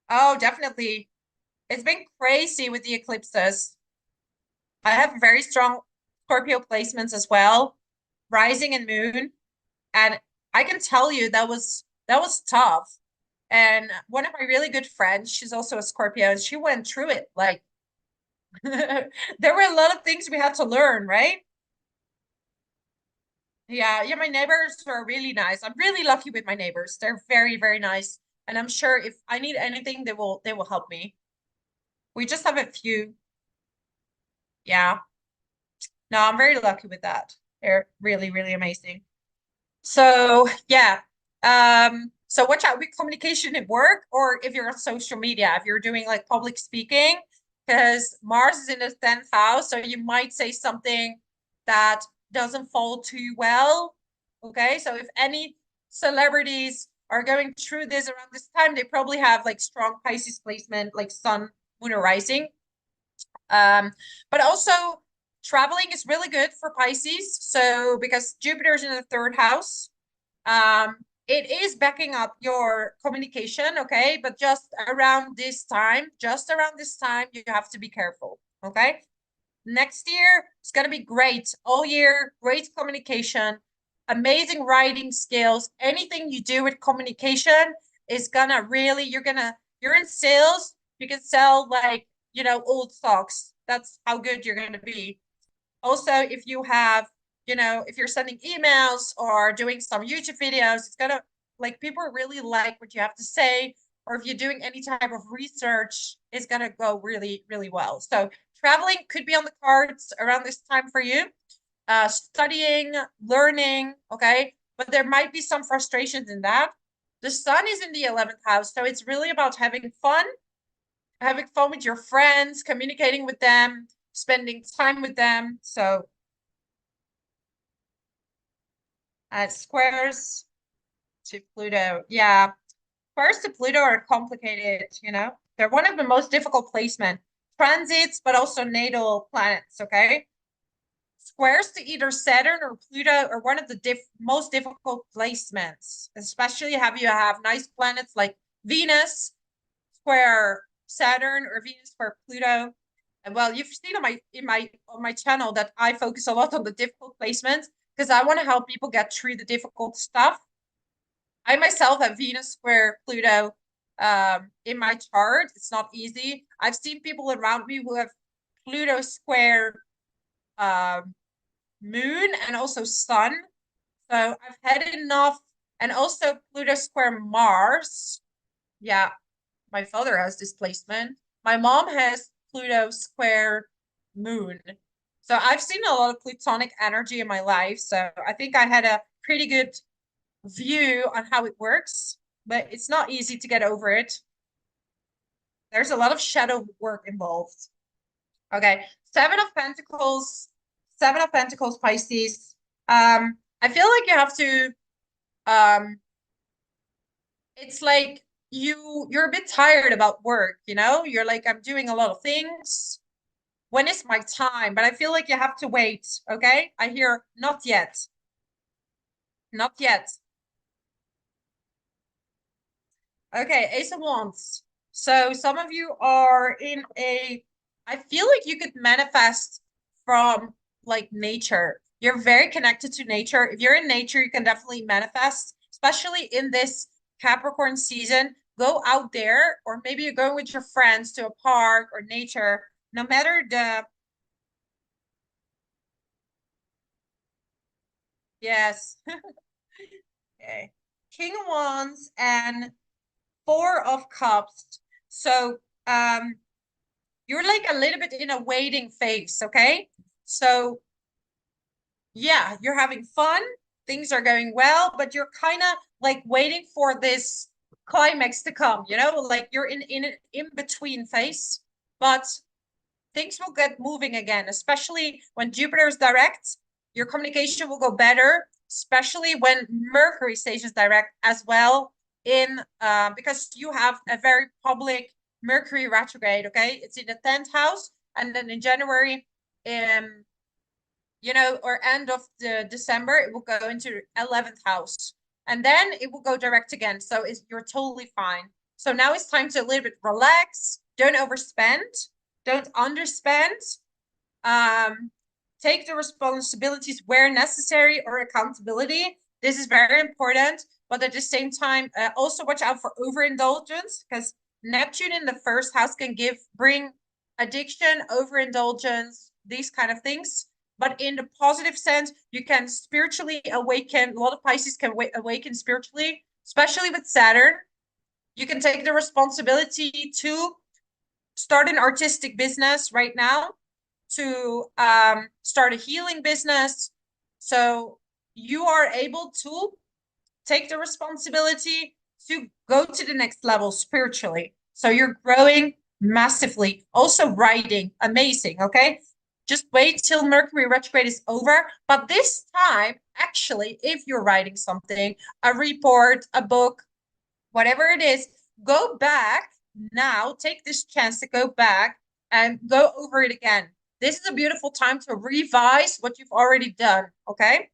oh, definitely. It's been crazy with the eclipses. I have very strong Scorpio placements as well, rising and moon. And I can tell you that was tough. And one of my really good friends, she's also a Scorpio, and she went through it. Like there were a lot of things we had to learn, right? Yeah, yeah, my neighbors are really nice. I'm really lucky with my neighbors. They're very, very nice. And I'm sure if I need anything, they will help me. We just have a few. Yeah. No, I'm very lucky with that. They're really, really amazing. So yeah. So watch out with communication at work or if you're on social media, if you're doing like public speaking, because Mars is in the 10th house, so you might say something that doesn't fall too well. Okay, so if any celebrities are going through this around this time, they probably have like strong Pisces placement, like Sun, Moon, or Rising. But also traveling is really good for Pisces. So because Jupiter's in the third house, it is backing up your communication, okay? But just around this time, you have to be careful, okay? Next year, it's gonna be great. All year, great communication, amazing writing skills. Anything you do with communication is gonna really, you're in sales, you can sell like, old stocks. That's how good you're gonna be. Also, if you have, if you're sending emails or doing some YouTube videos, it's gonna like people really like what you have to say. Or if you're doing any type of research, it's gonna go really, really well. So traveling could be on the cards around this time for you. Studying, learning, okay, but there might be some frustrations in that. The sun is in the 11th house, so it's really about having fun with your friends, communicating with them, spending time with them. So squares to Pluto. Yeah, squares to Pluto are complicated, you know. They're one of the most difficult placement transits, but also natal planets, okay? Squares to either Saturn or Pluto are one of the most difficult placements, especially have you have nice planets like Venus square Saturn or Venus square Pluto. And well, you've seen on my channel that I focus a lot on the difficult placements because I want to help people get through the difficult stuff. I myself have Venus square Pluto in my chart. It's not easy. I've seen people around me who have Pluto square um, moon and also sun. So I've had enough. And also Pluto square Mars. Yeah, my father has this placement. My mom has Pluto square moon. So I've seen a lot of plutonic energy in my life. So I think I had a pretty good view on how it works, but it's not easy to get over it. There's a lot of shadow work involved. Okay, Seven of Pentacles, Seven of Pentacles, Pisces. I feel like you have to, it's like you're a bit tired about work, you know? You're like, I'm doing a lot of things. When is my time? But I feel like you have to wait, okay? I hear not yet. Not yet. Okay, Ace of Wands. So some of you are in a, I feel like you could manifest from like nature. You're very connected to nature. If you're in nature, you can definitely manifest, especially in this Capricorn season. Go out there, or maybe you're going with your friends to a park or nature. No matter the, yes. Okay. King of Wands and Four of Cups. So, you're like a little bit in a waiting phase, okay? So, yeah, you're having fun, things are going well, but you're kind of like waiting for this climax to come, you know? Like you're in an in-between phase, but things will get moving again, especially when Jupiter is direct. Your communication will go better, especially when Mercury stations direct as well. Because you have a very public Mercury retrograde. Okay, it's in the 10th house, and then in January, or end of the December, it will go into 11th house, and then it will go direct again. So you're totally fine. So now it's time to a little bit relax. Don't overspend. Don't underspend. Take the responsibilities where necessary or accountability. This is very important. But at the same time, also watch out for overindulgence, because Neptune in the first house can bring addiction, overindulgence, these kind of things. But in the positive sense, you can spiritually awaken. A lot of Pisces can awaken spiritually, especially with Saturn. You can take the responsibility to start an artistic business right now, to start a healing business. So you are able to take the responsibility to go to the next level spiritually. So you're growing massively. Also writing, amazing, okay? Just wait till Mercury retrograde is over. But this time, actually, if you're writing something, a report, a book, whatever it is, go back now, take this chance to go back and go over it again. This is a beautiful time to revise what you've already done, okay?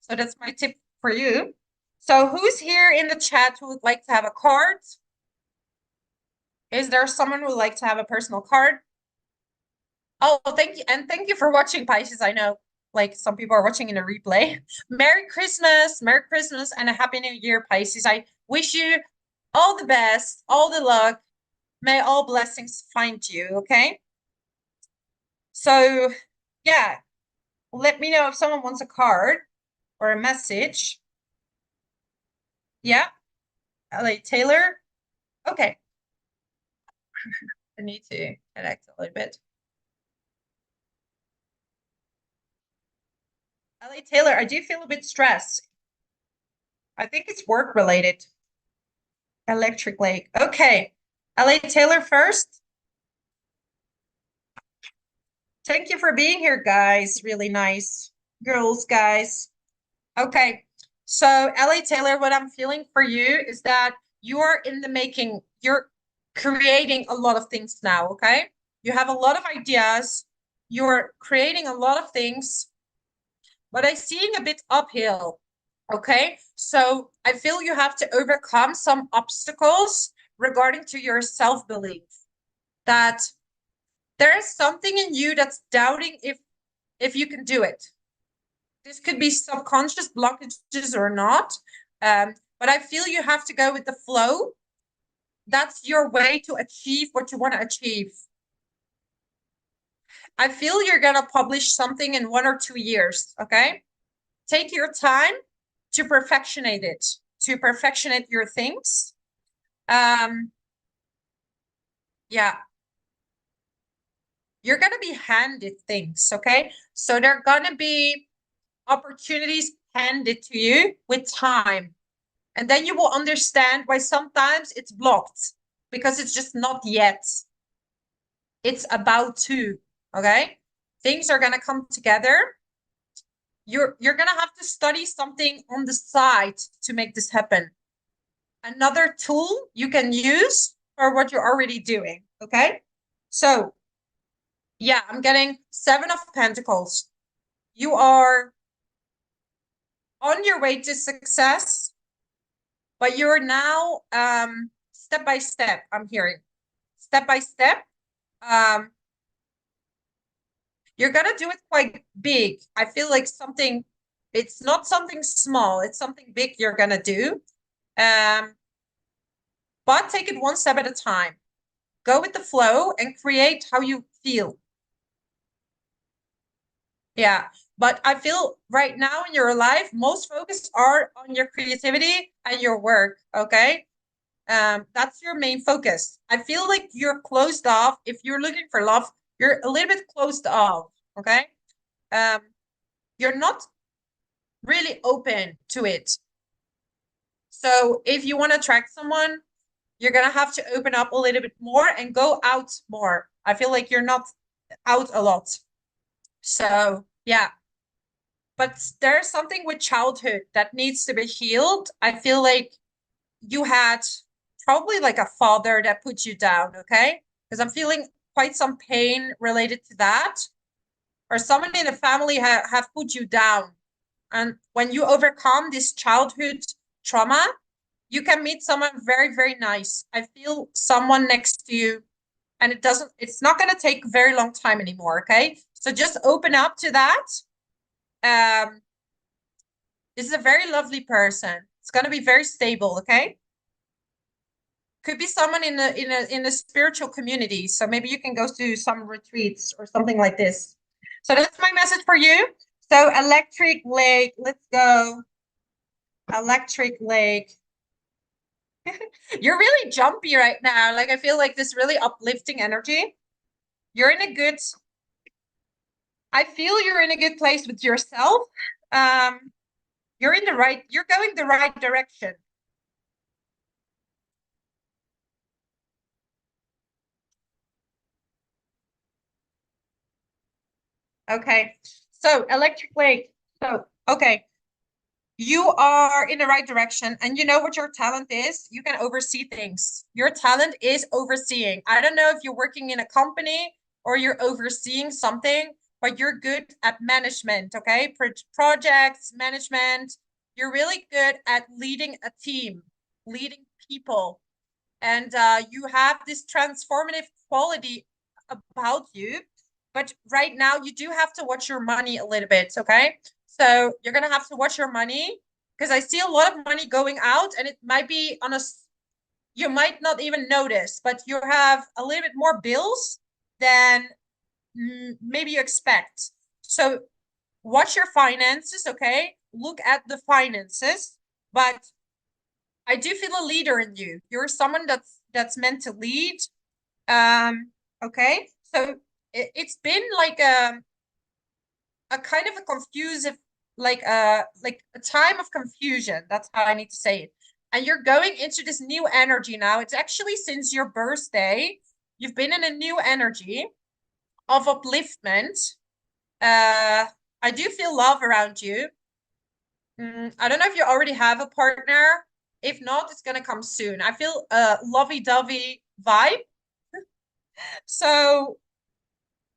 So that's my tip for you. So who's here in the chat who would like to have a card? Is there someone who would like to have a personal card? Oh, thank you. And thank you for watching, Pisces. I know like some people are watching in a replay. Merry Christmas, and a Happy New Year, Pisces. I wish you all the best, all the luck. May all blessings find you, okay? So, yeah, let me know if someone wants a card or a message. Yeah, LA Taylor. Okay. I need to connect a little bit. LA Taylor, I do feel a bit stressed. I think it's work related. Electric Lake. Okay. LA Taylor first. Thank you for being here, guys. Really nice. Girls, guys. Okay. So, LA Taylor, what I'm feeling for you is that you're in the making. You're creating a lot of things now, okay? You have a lot of ideas. You're creating a lot of things, but I'm seeing a bit uphill. Okay, so I feel you have to overcome some obstacles regarding to your self-belief. That there is something in you that's doubting if you can do it. This could be subconscious blockages or not, but I feel you have to go with the flow. That's your way to achieve what you want to achieve. I feel you're gonna publish something in 1 or 2 years. Okay, take your time to perfectionate it, to perfectionate your things. Yeah, you're gonna be handed things, okay? So there are gonna be opportunities handed to you with time. And then you will understand why sometimes it's blocked because it's just not yet. It's about to, okay? Things are gonna come together. You're gonna have to study something on the side to make this happen. Another tool you can use for what you're already doing, okay? So yeah, I'm getting 7 of Pentacles. You are on your way to success, but you're now step by step, I'm hearing. Step by step. You're gonna do it quite big. I feel like something, it's not something small, it's something big you're gonna do. But take it one step at a time. Go with the flow and create how you feel. Yeah, but I feel right now in your life, most focus are on your creativity and your work, okay? That's your main focus. I feel like you're closed off. If you're looking for love, you're a little bit closed off, okay? You're not really open to it. So if you want to attract someone, you're gonna have to open up a little bit more and go out more. I feel like you're not out a lot. So yeah. But there's something with childhood that needs to be healed. I feel like you had probably like a father that put you down, okay? Because I'm feeling quite some pain related to that. Or someone in the family have put you down. And when you overcome this childhood trauma, you can meet someone very, very nice. I feel someone next to you, and it's not going to take a very long time anymore, okay? So just open up to that. This is a very lovely person. It's going to be very stable, okay? Could be someone in a spiritual community. So maybe you can go to some retreats or something like this. So that's my message for you. So Electric Lake, let's go. Electric Lake. You're really jumpy right now. Like I feel like this really uplifting energy. You're in a good, I feel you're in a good place with yourself. You're going the right direction. Okay. So Electric Lake. So, okay. You are in the right direction and you know what your talent is. You can oversee things. Your talent is overseeing. I don't know if you're working in a company or you're overseeing something, but you're good at management, okay? Projects, management. You're really good at leading a team, leading people. And you have this transformative quality about you. But right now, you do have to watch your money a little bit, okay? So you're going to have to watch your money because I see a lot of money going out and it might be you might not even notice, but you have a little bit more bills than maybe you expect. So watch your finances, okay? Look at the finances, but I do feel a leader in you. You're someone that's meant to lead. Okay. So it's been like a kind of a confusive, like a time of confusion. That's how I need to say it. And you're going into this new energy now. It's actually since your birthday, you've been in a new energy of upliftment. I do feel love around you. I don't know if you already have a partner. If not, it's gonna come soon. I feel a lovey-dovey vibe. So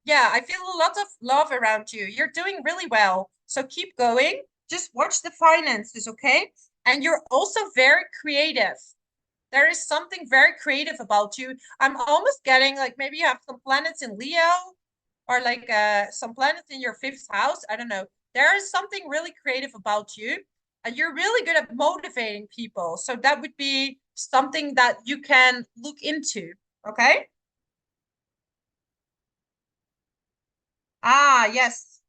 yeah, I feel a lot of love around you. You're doing really well. So keep going. Just watch the finances, okay? And you're also very creative. There is something very creative about you. I'm almost getting like maybe you have some planets in Leo or like some planets in your fifth house. I don't know. There is something really creative about you, and you're really good at motivating people. So that would be something that you can look into. Okay. Ah, yes.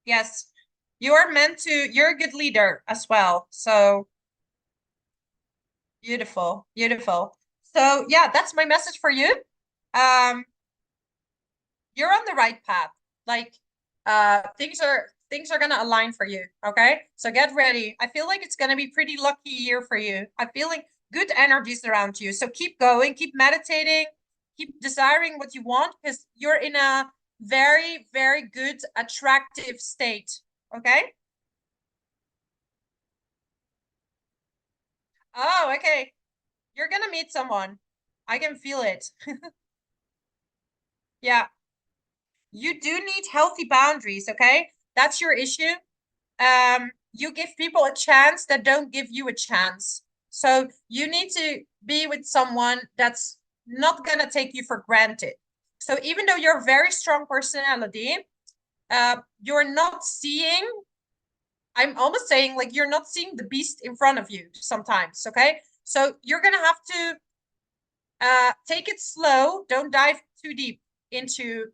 Yes. You're meant to, you're a good leader as well. So beautiful, beautiful. So yeah, that's my message for you. Um, you're on the right path. Like things are gonna align for you. Okay. So get ready. I feel like it's gonna be pretty lucky year for you. I'm feeling good energies around you. So keep going, keep meditating, keep desiring what you want because you're in a very, very good, attractive state. Okay. Oh, okay. You're gonna meet someone. I can feel it. Yeah. You do need healthy boundaries, okay? That's your issue. You give people a chance that don't give you a chance. So you need to be with someone that's not gonna take you for granted. So even though you're a very strong personality, you're not seeing, I'm almost saying like you're not seeing the beast in front of you sometimes, okay? So you're gonna have to take it slow. Don't dive too deep into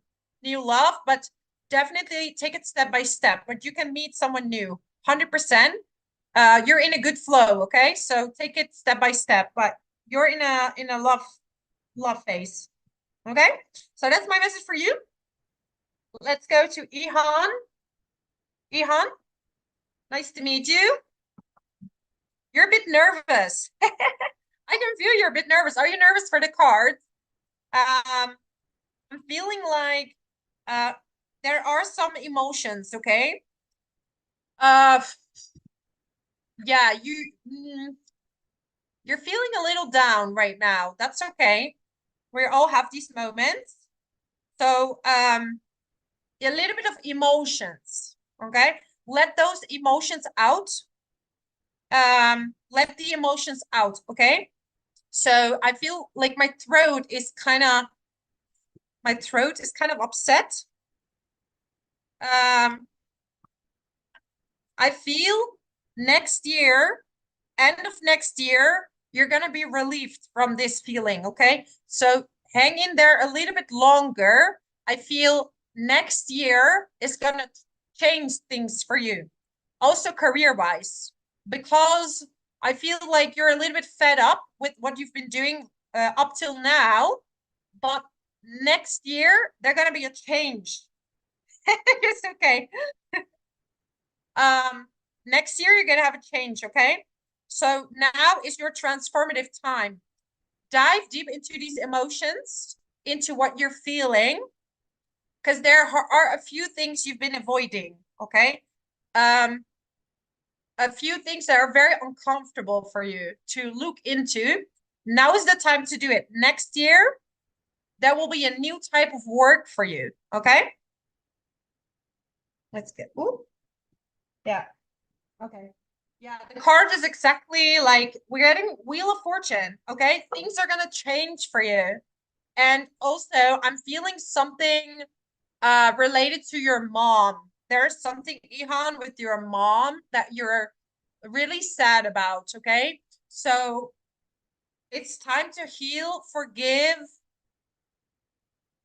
new love, but definitely take it step by step. But you can meet someone new, 100%. You're in a good flow, okay? So take it step by step, but you're in a love phase, okay? So that's my message for you. Let's go to Ihan. Ihan, nice to meet you. You're a bit nervous. I can feel you're a bit nervous. Are you nervous for the cards? Um, I'm feeling like uh there are some emotions, okay? Uh yeah, you're feeling a little down right now. That's okay. We all have these moments. So a little bit of emotions, okay? Let those emotions out. Let the emotions out, okay? So I feel like my throat is kind of upset. Um, I feel next year, end of next year, you're going to be relieved from this feeling, okay? So hang in there a little bit longer. I feel next year is going to change things for you, also career-wise, because I feel like you're a little bit fed up with what you've been doing up till now, but next year, there's going to be a change. It's okay. Um, next year you're gonna have a change, okay? So now is your transformative time. Dive deep into these emotions, into what you're feeling, because there are a few things you've been avoiding, okay? Um, a few things that are very uncomfortable for you to look into. Now is the time to do it. Next year, there will be a new type of work for you, okay? Let's get, ooh, yeah. Okay. Yeah, the card is exactly like we're getting Wheel of Fortune. Okay. Things are gonna change for you. And also I'm feeling something related to your mom. There's something, Ihan, with your mom that you're really sad about. Okay. So it's time to heal, forgive,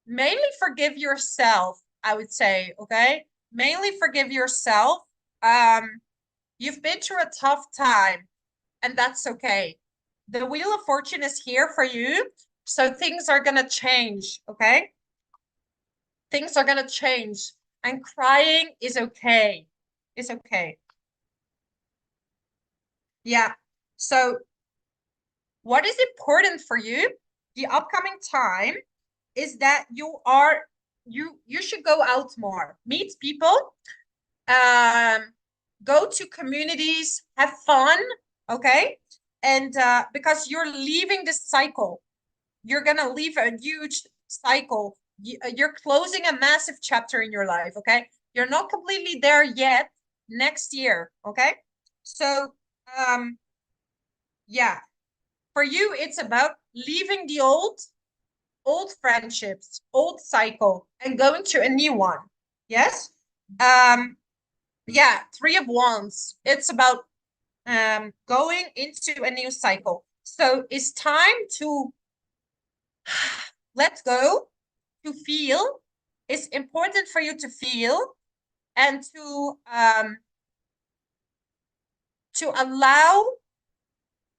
mainly forgive yourself, I would say. Okay. Mainly forgive yourself. Um, you've been through a tough time. And that's okay. The Wheel of Fortune is here for you. So things are going to change, okay? Things are going to change. And crying is okay. It's okay. Yeah. So what is important for you the upcoming time is that you should go out more, meet people, go to communities, have fun, okay? And because you're leaving this cycle, you're gonna leave a huge cycle. You're closing a massive chapter in your life, okay? You're not completely there yet. Next year, okay? So, yeah, for you, it's about leaving the old friendships, old cycle, and going to a new one. Yes. Yeah, Three of Wands. It's about going into a new cycle. So it's time to let go, to feel. It's important for you to feel and to allow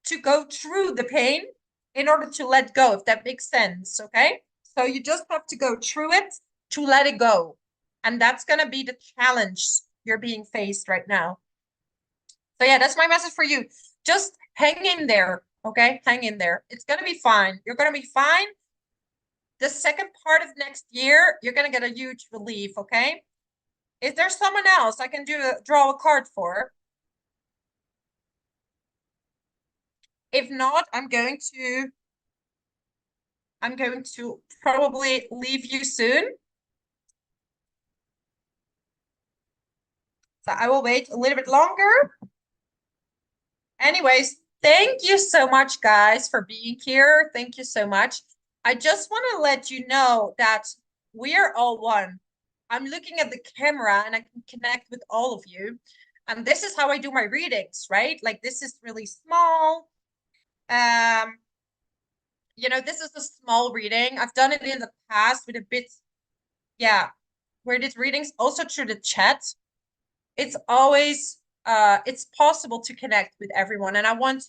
to go through the pain in order to let go, if that makes sense. Okay. So you just have to go through it to let it go. And that's going to be the challenge you're being faced right now. So yeah, that's my message for you. Just hang in there. Okay. Hang in there. It's going to be fine. You're going to be fine. The second part of next year, you're going to get a huge relief. Okay. Is there someone else I can draw a card for? If not, I'm going to probably leave you soon. So I will wait a little bit longer. Anyways, thank you so much, guys, for being here. Thank you so much. I just want to let you know that we are all one. I'm looking at the camera and I can connect with all of you. And this is how I do my readings, right? Like this is really small. This is a small reading. I've done it in the past with a bit, yeah, where I did readings also through the chat. It's always it's possible to connect with everyone, and I want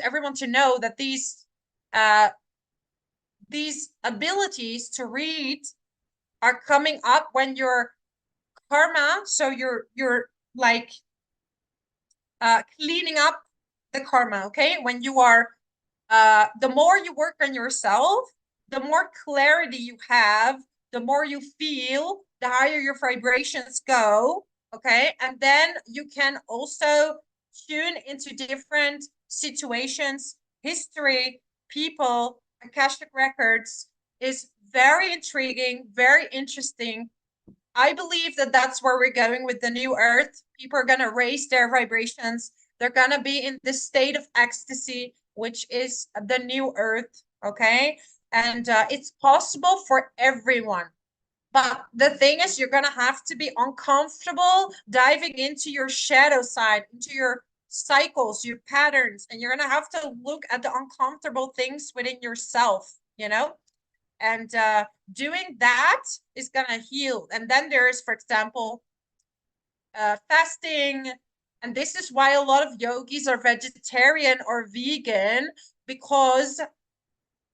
everyone to know that these abilities to read are coming up when your karma, so you're like cleaning up the karma, okay? When you are the more you work on yourself, the more clarity you have, the more you feel, the higher your vibrations go, okay? And then you can also tune into different situations, history, people, Akashic records is very intriguing, very interesting. I believe that that's where we're going with the new earth. People are going to raise their vibrations. They're going to be in this state of ecstasy, which is the new earth. Okay. And it's possible for everyone. But the thing is, you're going to have to be uncomfortable diving into your shadow side, into your cycles, your patterns, and you're going to have to look at the uncomfortable things within yourself, and doing that is gonna heal. And then there's, for example, fasting, and this is why a lot of yogis are vegetarian or vegan, because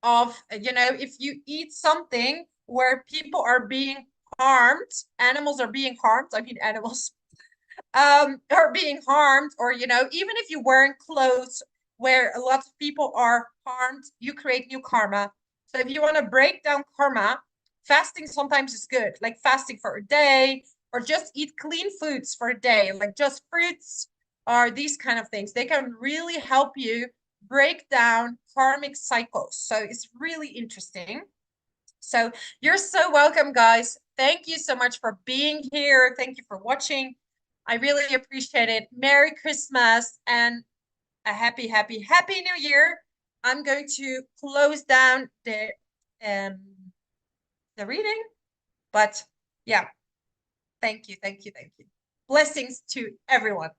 of if you eat something where people are being harmed, animals are being harmed, I mean animals are being harmed, or even if you're wearing clothes where a lot of people are harmed, you create new karma. So if you want to break down karma, fasting sometimes is good, like fasting for a day, or just eat clean foods for a day, like just fruits or these kind of things. They can really help you break down karmic cycles. So it's really interesting. So you're so welcome, guys. Thank you so much for being here. Thank you for watching. I really appreciate it. Merry Christmas and a happy, happy, happy New Year. I'm going to close down the reading, but yeah, thank you, thank you, thank you. Blessings to everyone.